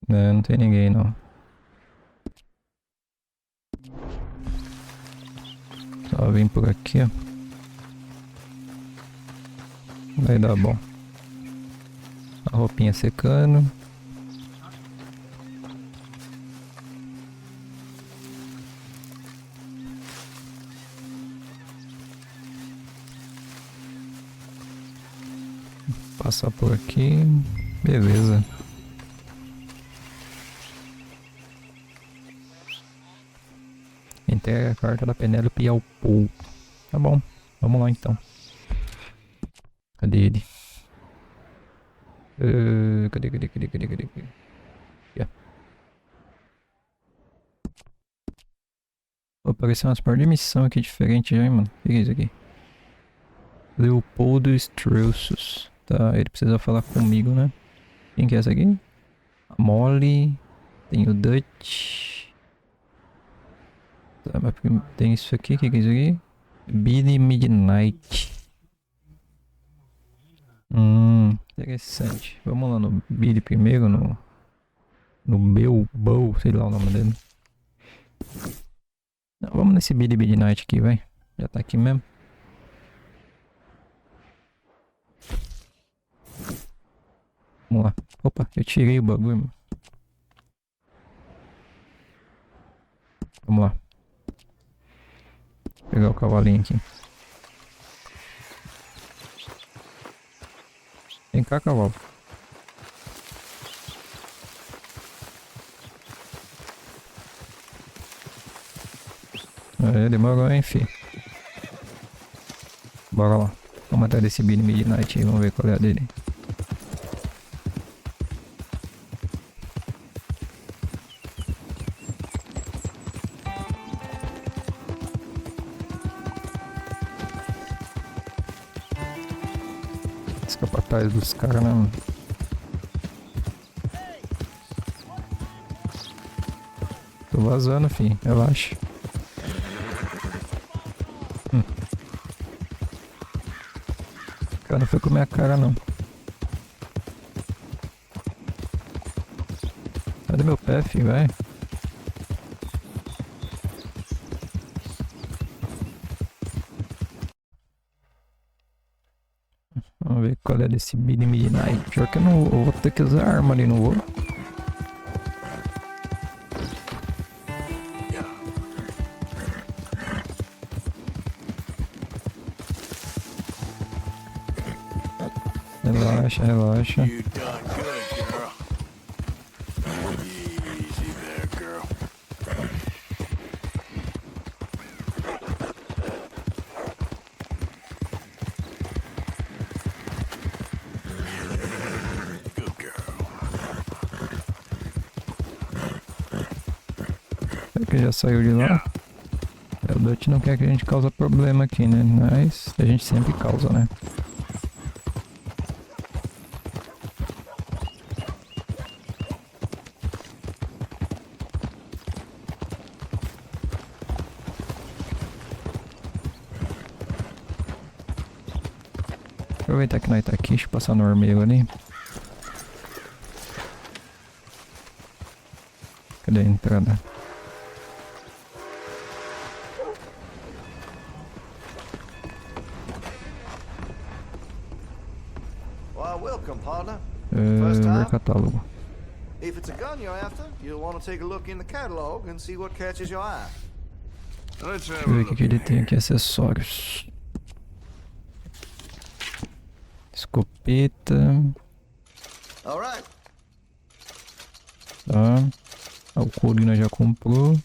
Speaker 1: Não tem ninguém não. Só vim por aqui, ó. Vai dar bom. A roupinha secando. Passar por aqui. Beleza. Entrega a carta da Penélope ao Paul. Tá bom, vamos lá então. Cadê ele? Cadê? Yeah. Apareceu umas par de missão aqui diferente já, hein, mano. O que é isso aqui? Leopoldo Strauss. Tá, ele precisa falar comigo, né? Quem que é essa aqui? A Molly. Tem o Dutch. Tá, mas tem isso aqui. O que é isso aqui? Billy Midnight. Interessante. Vamos lá no Billy primeiro, no Bow, sei lá o nome dele. Não, vamos nesse Billy Midnight aqui, vai. Já tá aqui mesmo. Vamos lá. Opa, eu tirei o bagulho, mano. Vamos lá. Vou pegar o cavalinho aqui. Vem cá, cavalo. Demorou, hein, fi. Bora lá. Vamos atrás desse Billy Midnight aí, vamos ver qual é a dele. Escapatórios dos caras, né, mano? Tô vazando, filho. Relaxa. O cara não foi comer a cara, não. Cadê meu pé, filho? Vai. Vamos ver qual é desse Billy Midnight. Pior que eu não vou ter que usar arma ali, não vou. Relaxa, relaxa.
Speaker 2: You done good, girl. Easy there, girl. Good girl.
Speaker 1: Será que já saiu de lá? O Dutch não quer que a gente cause problema aqui, né? Mas a gente sempre causa, né? Aproveitar que nós tá aqui, deixa eu passar no vermelho ali. Cadê a entrada?
Speaker 16: Well, welcome, partner.
Speaker 1: Ver catálogo.
Speaker 16: If it's a gun you're after, you'll want to take a look in the catalog and see what catches your eye.
Speaker 2: Let's
Speaker 1: Deixa
Speaker 2: have
Speaker 1: eu
Speaker 2: a
Speaker 1: ver o
Speaker 2: look.
Speaker 1: que ele tem aqui, acessórios. Escopeta.
Speaker 16: All right.
Speaker 1: Tá. O couro nós já comprou.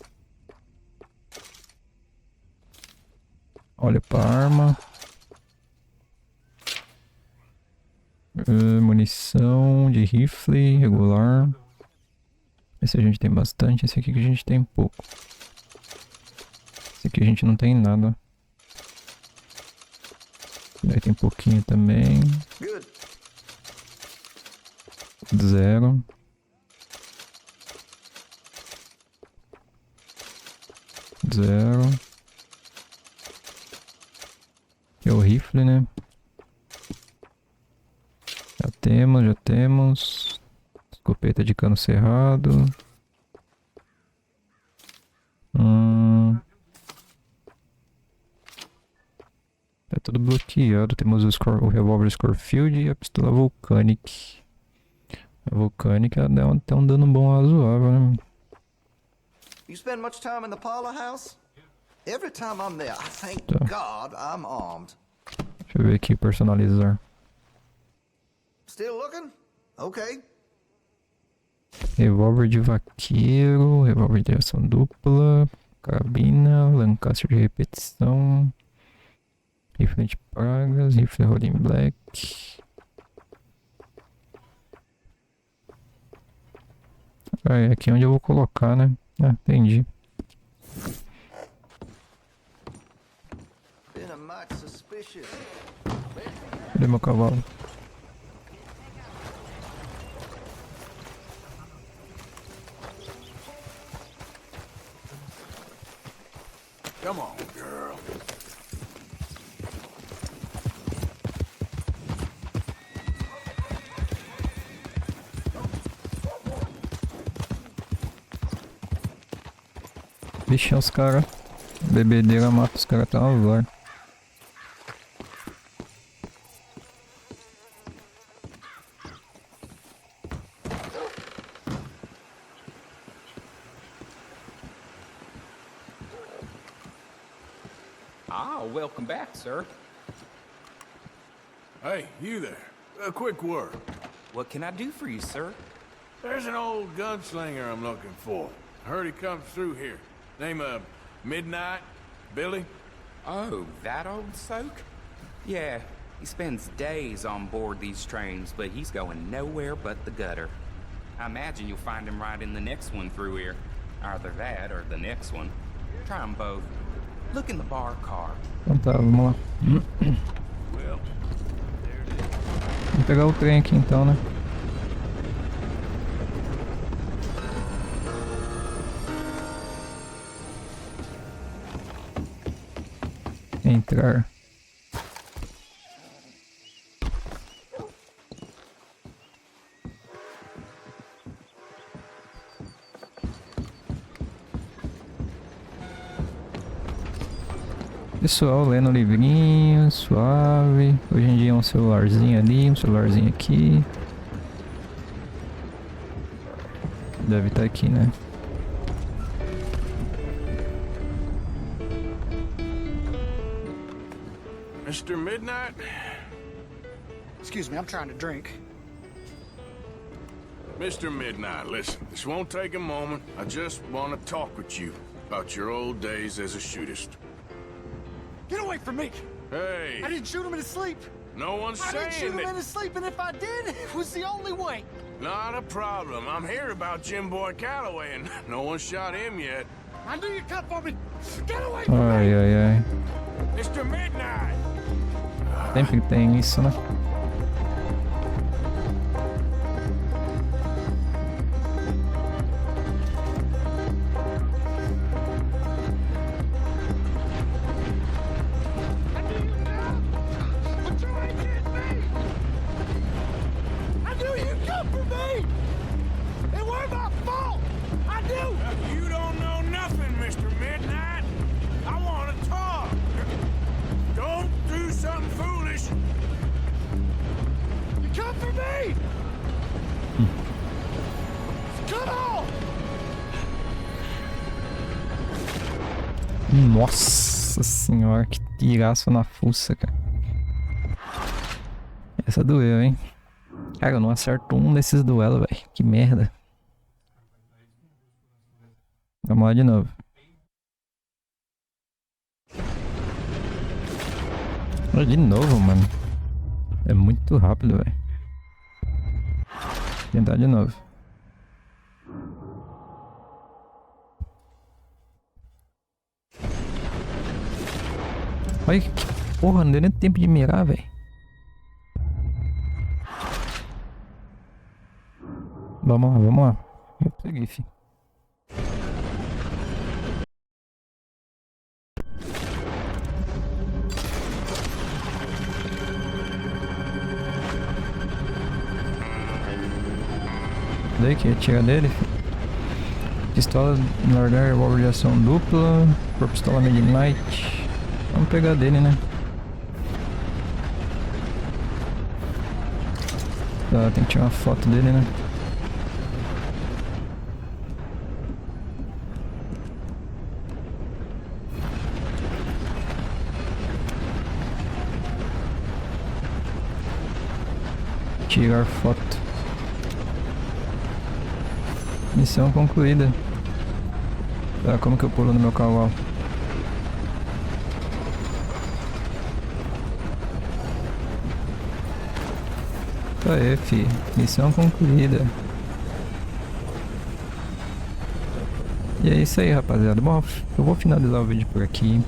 Speaker 1: Olha pra arma. Munição de rifle regular. Esse a gente tem bastante. Esse aqui que a gente tem pouco. Esse aqui a gente não tem nada. Aí tem pouquinho também. Zero. Zero. Aqui é o rifle, né? Já temos. Escopeta de cano cerrado. Tá tudo bloqueado. Temos o revólver Scorfield e a pistola Volcanic. A Volcanic ela dá até um dano bom razoável, né?
Speaker 16: You spend much time in the parlor house? Every time I'm there, I thank
Speaker 1: Tá.
Speaker 16: God I'm armed.
Speaker 1: Deixa eu ver aqui, personalizar.
Speaker 16: Still looking? Okay.
Speaker 1: Revólver de vaqueiro, revólver de ação dupla, carabina, Lancaster de repetição, rifle de pragas, rifle Rolling Black. É aqui onde eu vou colocar, né? Ah, entendi. Cadê meu cavalo?
Speaker 2: Come on, girl.
Speaker 1: Vixe, os caras. Bebedeira mata os caras até uma hora.
Speaker 17: Ah, welcome back, sir.
Speaker 2: Hey, you there. A quick word.
Speaker 17: What can I do for you, sir?
Speaker 2: There's an old gunslinger I'm looking for. Heard he comes through here. Name of Midnight? Billy?
Speaker 17: Oh, that old soak? Yeah, he spends days on board these trains, but he's going nowhere but the gutter. I imagine you'll find him right in the next one through here. Either that or the next one. Try them both. Look in the bar car.
Speaker 1: Então tá, vamos lá. Vamos pegar o trem aqui então, né? Entrar. Pessoal, lendo livrinho, suave. Hoje em dia é um celularzinho ali, um celularzinho aqui. Deve estar aqui, né?
Speaker 2: Mr. Midnight?
Speaker 7: Excuse me, I'm trying to drink.
Speaker 2: Mr. Midnight, listen, this won't take a moment. I just want to talk with you about your old days as a shootist.
Speaker 13: Get away from me!
Speaker 2: Hey!
Speaker 13: I didn't shoot him in his sleep!
Speaker 2: No one's
Speaker 13: I
Speaker 2: saying
Speaker 13: didn't shoot him
Speaker 2: that...
Speaker 13: in his sleep, and if I did, it was the only way!
Speaker 2: Not a problem. I'm here about Jim Boy Calloway, and no one shot him yet.
Speaker 13: I knew you'd come for me! Get away from me!
Speaker 1: Ai, ai, ai.
Speaker 2: Mr. Midnight!
Speaker 1: Sempre tem isso, né?
Speaker 2: You don't know nothing, Mr. Midnight. I want to talk. Don't do something foolish.
Speaker 13: You come for me! Come on!
Speaker 1: Nossa senhora, que tiraço na fuça, cara. Essa doeu, hein? Cara, eu não acerto um desses duelos, velho. Que merda. Vamos lá de novo. De novo, mano. É muito rápido, velho. Tentar de novo. Olha que porra, não deu nem tempo de mirar, velho. Vamos lá, vamos lá. Eu peguei, filho. Daí que atira dele, filho. Pistola largar, revólver de ação dupla, por pistola Midnight. Vamos pegar dele, né? Tá, tem que tirar uma foto dele, né? Tirar foto. Missão concluída. Tá, como que eu pulo no meu cavalo? Tá aí, fi. Missão concluída. E é isso aí, rapaziada. Bom, eu vou finalizar o vídeo por aqui.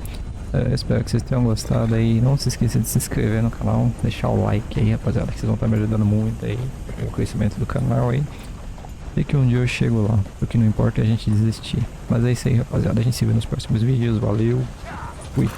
Speaker 1: Espero que vocês tenham gostado aí. Não se esqueça de se inscrever no canal, deixar o like aí, rapaziada, que vocês vão estar me ajudando muito aí no crescimento do canal aí. E que um dia eu chego lá, o que não importa é a gente desistir. Mas é isso aí, rapaziada. A gente se vê nos próximos vídeos. Valeu, fui.